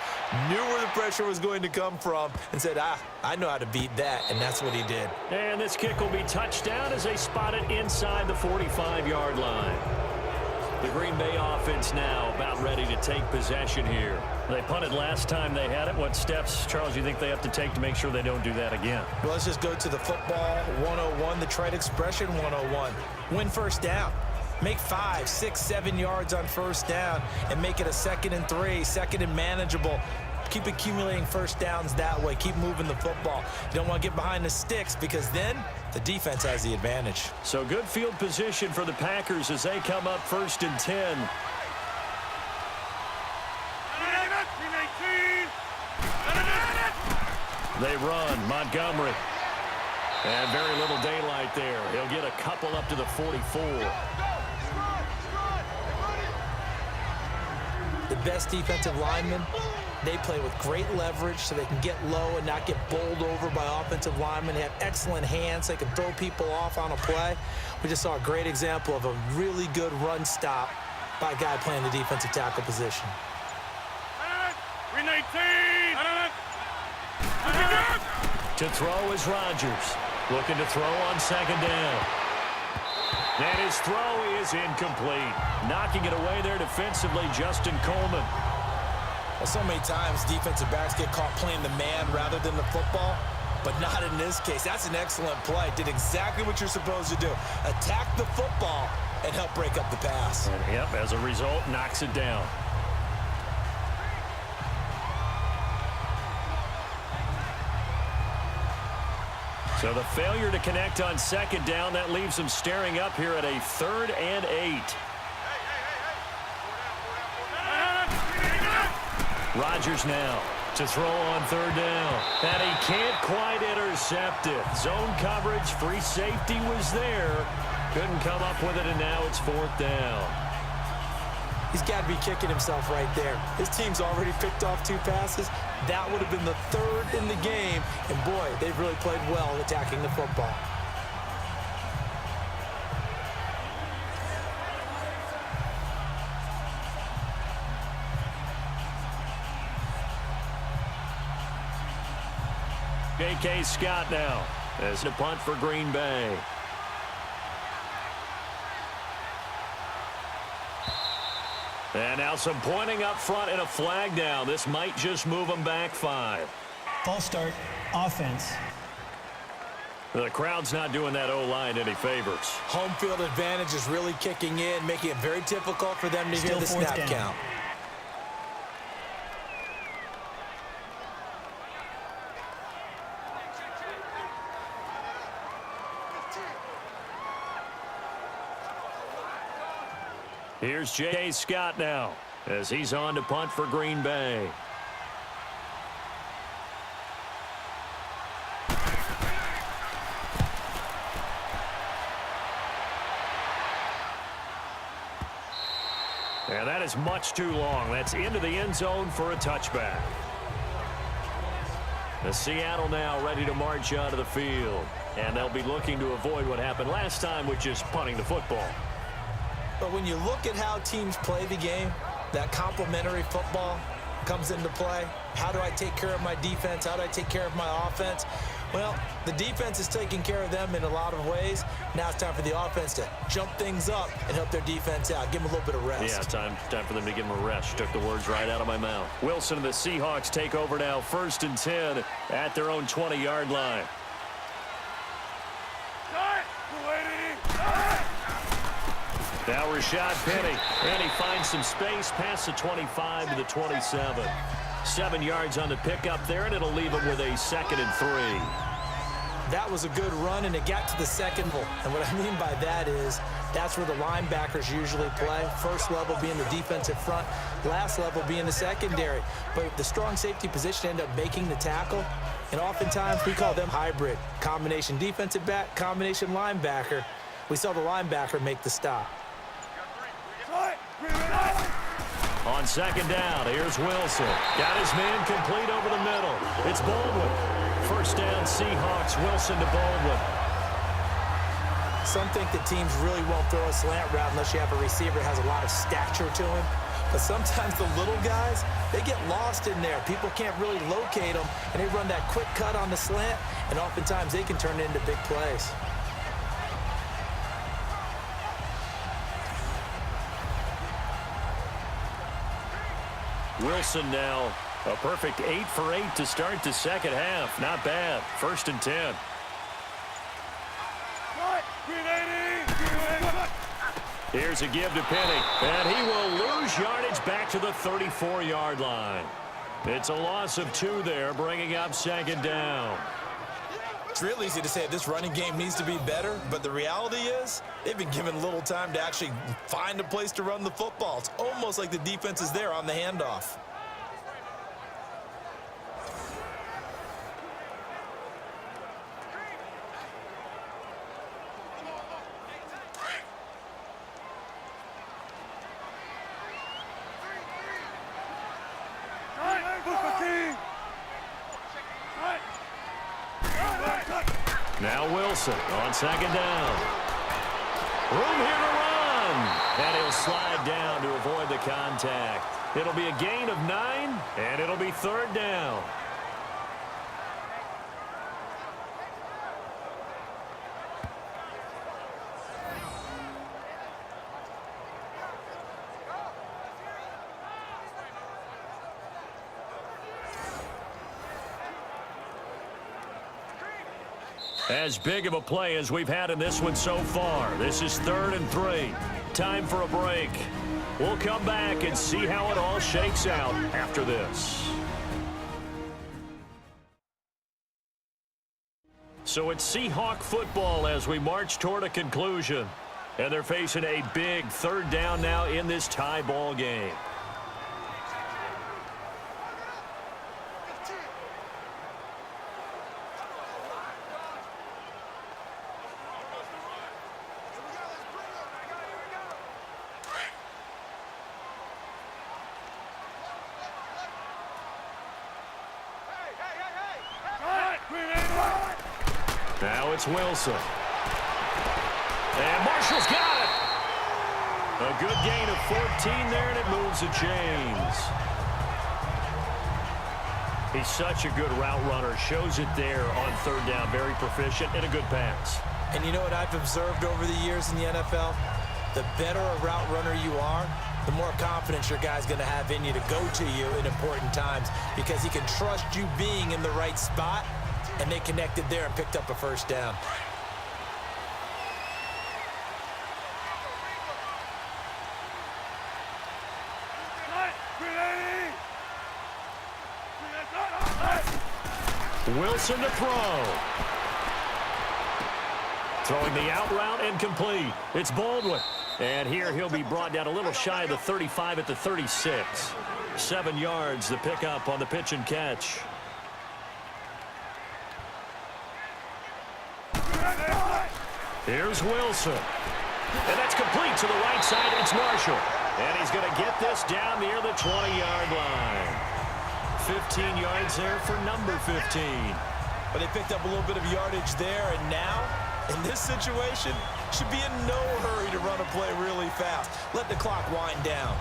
knew where the pressure was going to come from, and said, I know how to beat that, and that's what he did. And this kick will be touchdown as they spot it inside the 45-yard line. The Green Bay offense now about ready to take possession here. They punted last time they had it. What steps, Charles, you think they have to take to make sure they don't do that again? Well, let's just go to the football 101, the trite expression 101. Win first down. Make 5, 6, 7 yards on first down and make it a 2nd and 3, 2nd and manageable. Keep accumulating first downs that way. Keep moving the football. You don't want to get behind the sticks because then the defense has the advantage. So good field position for the Packers as they come up 1st and 10. They run. Montgomery. And very little daylight there. He'll get a couple up to the 44. The best defensive linemen, they play with great leverage so they can get low and not get bowled over by offensive linemen. They have excellent hands. They can throw people off on a play. We just saw a great example of a really good run stop by a guy playing the defensive tackle position. 319. To throw is Rodgers. Looking to throw on 2nd down. And his throw is incomplete. Knocking it away there defensively, Justin Coleman. Well, so many times defensive backs get caught playing the man rather than the football, but not in this case. That's an excellent play. Did exactly what you're supposed to do. Attack the football and help break up the pass. And, yep, as a result, knocks it down. So the failure to connect on 2nd down, that leaves them staring up here at a 3rd and 8. Rodgers now to throw on 3rd down. And he can't quite intercept it. Zone coverage, free safety was there. Couldn't come up with it, and now it's 4th down. He's got to be kicking himself right there. His team's already picked off 2 passes. That would have been the 3rd in the game. And, boy, they've really played well attacking the football. J.K. Scott now as the punt for Green Bay. And now some pointing up front and a flag down. This might just move them back 5. False start, offense. The crowd's not doing that O-line any favors. Home field advantage is really kicking in, making it very difficult for them to hear the snap count. Here's J.K. Scott now as he's on to punt for Green Bay. And that is much too long. That's into the end zone for a touchback. The Seattle now ready to march out of the field. And they'll be looking to avoid what happened last time, which is punting the football. But when you look at how teams play the game, that complementary football comes into play. How do I take care of my defense? How do I take care of my offense? Well, the defense is taking care of them in a lot of ways. Now it's time for the offense to jump things up and help their defense out. Give them a little bit of rest. Yeah, time for them to give them a rest. Took the words right out of my mouth. Wilson and the Seahawks take over now, 1st and 10 at their own 20-yard line. Now Rashad Penny, and he finds some space past the 25 to the 27. 7 yards on the pickup there, and it'll leave him with a 2nd and 3. That was a good run, and it got to the 2nd. And what I mean by that is that's where the linebackers usually play. First level being the defensive front, last level being the secondary. But the strong safety position ended up making the tackle, and oftentimes we call them hybrid. Combination defensive back, combination linebacker. We saw the linebacker make the stop. On second down, here's Wilson. Got his man complete over the middle. It's Baldwin. First down, Seahawks. Wilson to Baldwin. Some think that teams really won't throw a slant route unless you have a receiver that has a lot of stature to him. But sometimes the little guys, they get lost in there. People can't really locate them, and they run that quick cut on the slant, and oftentimes they can turn it into big plays. Wilson now a perfect 8 for 8 to start the second half. Not bad. First and 10. Here's a give to Penny, and he will lose yardage back to the 34-yard line. It's a loss of 2 there, bringing up second down. It's real easy to say this running game needs to be better, but the reality is they've been given little time to actually find a place to run the football. It's almost like the defense is there on the handoff. Now Wilson on second down. Room here to run. And he'll slide down to avoid the contact. It'll be a gain of 9, and it'll be third down. As big of a play as we've had in this one so far. This is 3rd and 3. Time for a break. We'll come back and see how it all shakes out after this. So it's Seahawk football as we march toward a conclusion. And they're facing a big 3rd down now in this tie ball game. Now it's Wilson. And Marshall's got it. A good gain of 14 there, and it moves the chains. He's such a good route runner. Shows it there on 3rd down. Very proficient and a good pass. And you know what I've observed over the years in the NFL? The better a route runner you are, the more confidence your guy's going to have in you to go to you in important times because he can trust you being in the right spot. And they connected there and picked up a first down. Wilson to throw. Throwing the out route and complete. It's Baldwin. And here he'll be brought down a little shy of the 35 at the 36. 7 yards the pickup on the pitch and catch. Here's Wilson. And that's complete to the right side. It's Marshall. And he's going to get this down near the 20-yard line. 15 yards there for number 15. But they picked up a little bit of yardage there, and now, in this situation, should be in no hurry to run a play really fast. Let the clock wind down.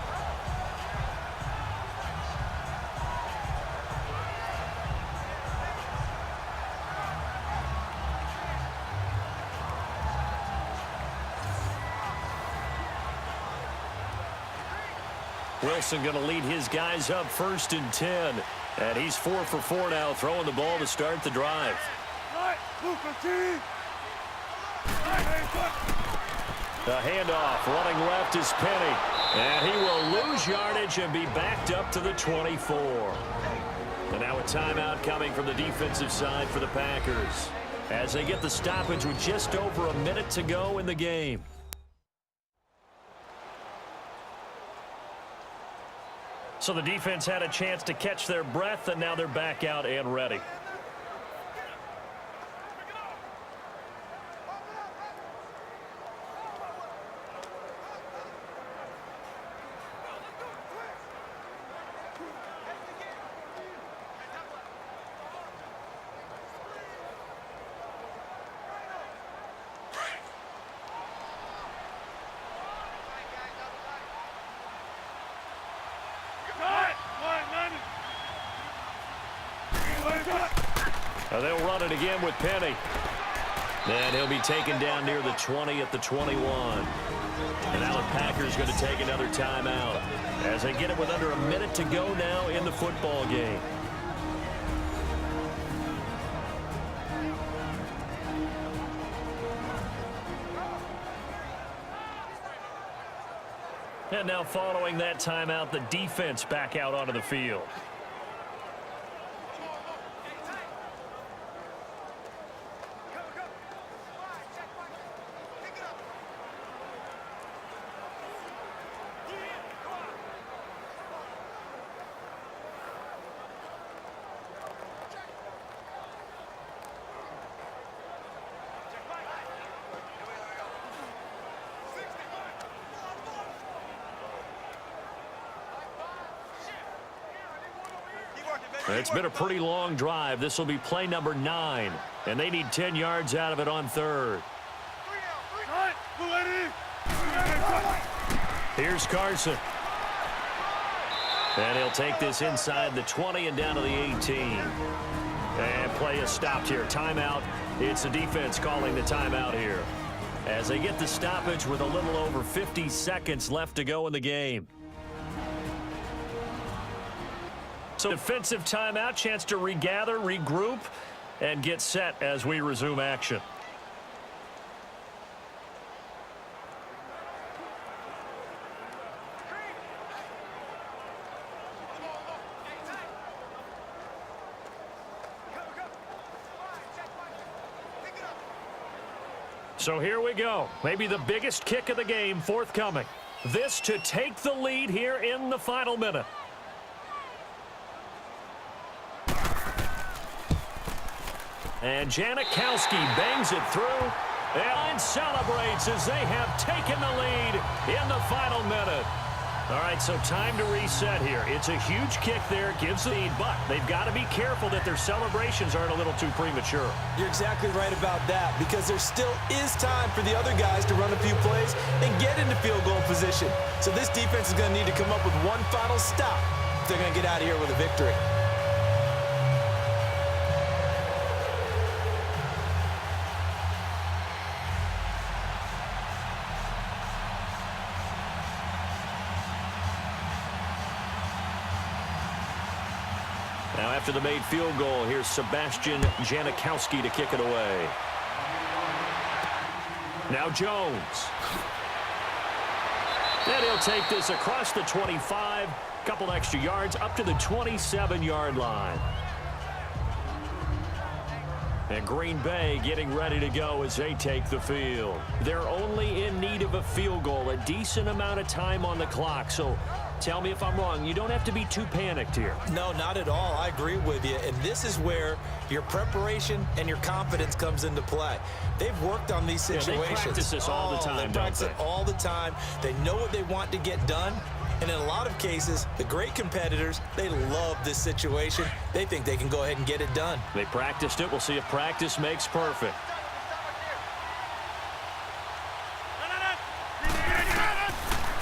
Wilson going to lead his guys up 1st and 10. And he's 4 for 4 now, throwing the ball to start the drive. The handoff, running left is Penny. And he will lose yardage and be backed up to the 24. And now a timeout coming from the defensive side for the Packers, as they get the stoppage with just over a minute to go in the game. So the defense had a chance to catch their breath, and now they're back out and ready. They'll run it again with Penny. And he'll be taken down near the 20 at the 21. And now the Packers going to take another timeout as they get it with under a minute to go now in the football game. And now following that timeout, the defense back out onto the field. It's been a pretty long drive. This will be play number 9, and they need 10 yards out of it on third. Here's Carson. And he'll take this inside the 20 and down to the 18. And play is stopped here. Timeout. It's the defense calling the timeout here as they get the stoppage with a little over 50 seconds left to go in the game. So defensive timeout, chance to regather, regroup, and get set as we resume action. So here we go. Maybe the biggest kick of the game forthcoming. This to take the lead here in the final minute. And Janikowski bangs it through and celebrates as they have taken the lead in the final minute. All right, so time to reset here. It's a huge kick there, gives the lead, but they've got to be careful that their celebrations aren't a little too premature. You're exactly right about that, because there still is time for the other guys to run a few plays and get into field goal position. So this defense is going to need to come up with one final stop if they're going to get out of here with a victory. Now after the made field goal, here's Sebastian Janikowski to kick it away. Now Jones. And he'll take this across the 25, couple extra yards up to the 27-yard line. And Green Bay getting ready to go as they take the field. They're only in need of a field goal, a decent amount of time on the clock. So tell me if I'm wrong. You don't have to be too panicked here. No, not at all. I agree with you. And this is where your preparation and your confidence comes into play. They've worked on these situations. Yeah, they practice this all the time, They practice it all the time. They know what they want to get done. And in a lot of cases, the great competitors, they love this situation. They think they can go ahead and get it done. They practiced it. We'll see if practice makes perfect.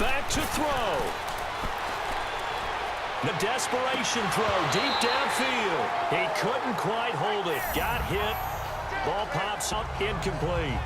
Back to throw. The desperation throw deep downfield. He couldn't quite hold it. Got hit. Ball pops up incomplete.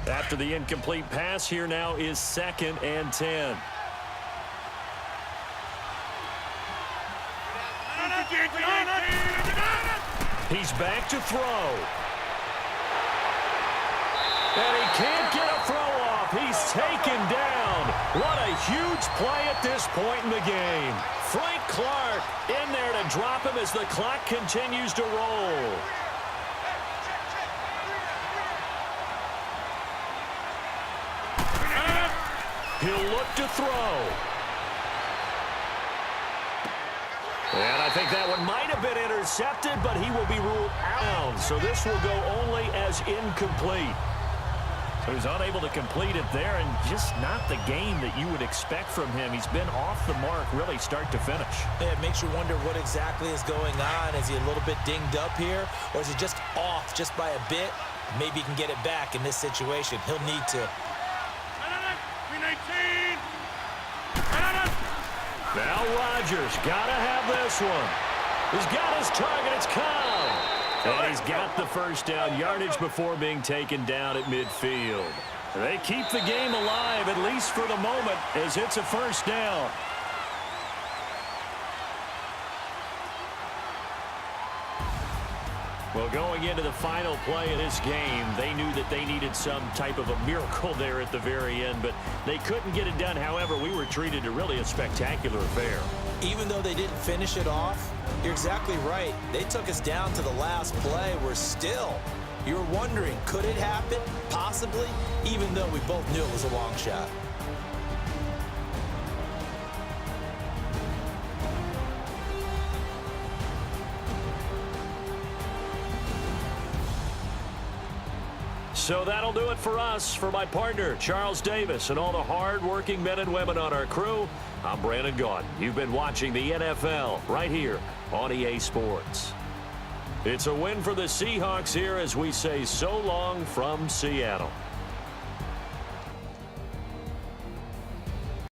After the incomplete pass, here now is 2nd and 10. He's back to throw. And he can't get a throw off. He's taken down. What a huge play at this point in the game. Frank Clark in there to drop him as the clock continues to roll. He'll look to throw. And I think that one might have been intercepted, but he will be ruled out. So this will go only as incomplete. So he's unable to complete it there, and just not the game that you would expect from him. He's been off the mark really start to finish. Yeah, it makes you wonder what exactly is going on. Is he a little bit dinged up here, or is he just off just by a bit? Maybe he can get it back in this situation. He'll need to. Now Rodgers got to have this one. He's got his target. It's caught. And he's got the first down yardage before being taken down at midfield. They keep the game alive, at least for the moment, as it's a first down. Well, going into the final play of this game, they knew that they needed some type of a miracle there at the very end, but they couldn't get it done. However, we were treated to really a spectacular affair. Even though they didn't finish it off, you're exactly right. They took us down to the last play. We're still. You were wondering, could it happen? Possibly, even though we both knew it was a long shot. So that'll do it for us. For my partner, Charles Davis, and all the hard-working men and women on our crew, I'm Brandon Gaudin. You've been watching the NFL right here on EA Sports. It's a win for the Seahawks here as we say so long from Seattle.